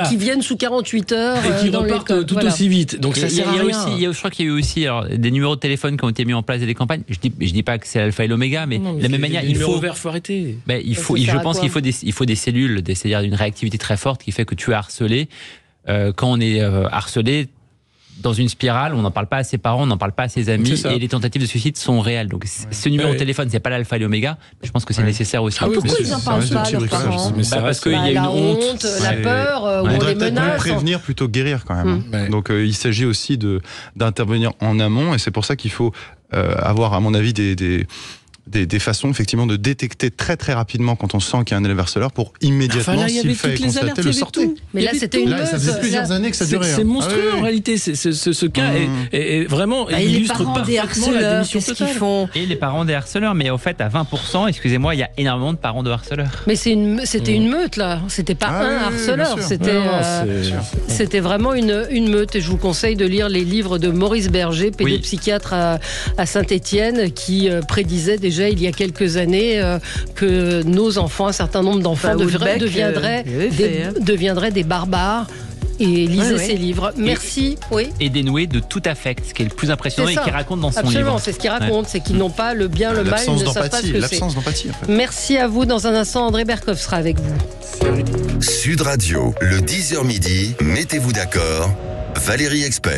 qui viennent sous 48 heures et qui repartent tout aussi vite. Donc ça sert à rien. Je crois qu'il y a eu aussi des numéros de téléphone qui ont été mis en place dans les campagnes. Je dis pas que c'est l'alpha et l'oméga, mais de la même manière, il faut arrêter. Je pense qu'il faut des cellules, c'est-à-dire une réactivité très forte qui fait que tu es harcelé. Quand on est harcelé dans une spirale, on n'en parle pas à ses parents, on n'en parle pas à ses amis, et les tentatives de suicide sont réelles. Donc ce numéro de téléphone, c'est pas l'alpha et l'oméga, mais je pense que c'est nécessaire aussi. Pourquoi ils n'en parlent pas, leurs parents? Parce qu'il y a une honte, la peur, on devrait peut-être prévenir plutôt que guérir quand même. Donc il s'agit aussi d'intervenir en amont, et c'est pour ça qu'il faut avoir, à mon avis, des façons effectivement de détecter très très rapidement quand on sent qu'il y a un élève harceleur pour immédiatement, s'il fait constater, le sortir. Mais là c'était une meute. Ça faisait plusieurs années que ça durait. C'est monstrueux en réalité. Ce cas est vraiment illustre parfaitement la démission totale. Et les parents des harceleurs, mais au fait à 20%, excusez-moi, il y a énormément de parents de harceleurs. Mais c'était une meute là. C'était pas un harceleur. C'était vraiment une meute. Et je vous conseille de lire les livres de Maurice Berger, pédopsychiatre à Saint-Étienne, qui prédisait déjà il y a quelques années que nos enfants, un certain nombre d'enfants deviendraient des barbares. Et lisez ces livres. Merci. Et dénoués de tout affect, ce qui est le plus impressionnant et qu'il raconte dans son livre. Absolument, c'est ce qu'il raconte, c'est qu'ils n'ont pas le bien, le mal, ils ne savent pas ce que c'est. L'absence d'empathie. En fait. Merci à vous. Dans un instant, André Berkoff sera avec vous. Sud Radio, le 10h midi, mettez-vous d'accord, Valérie Expert.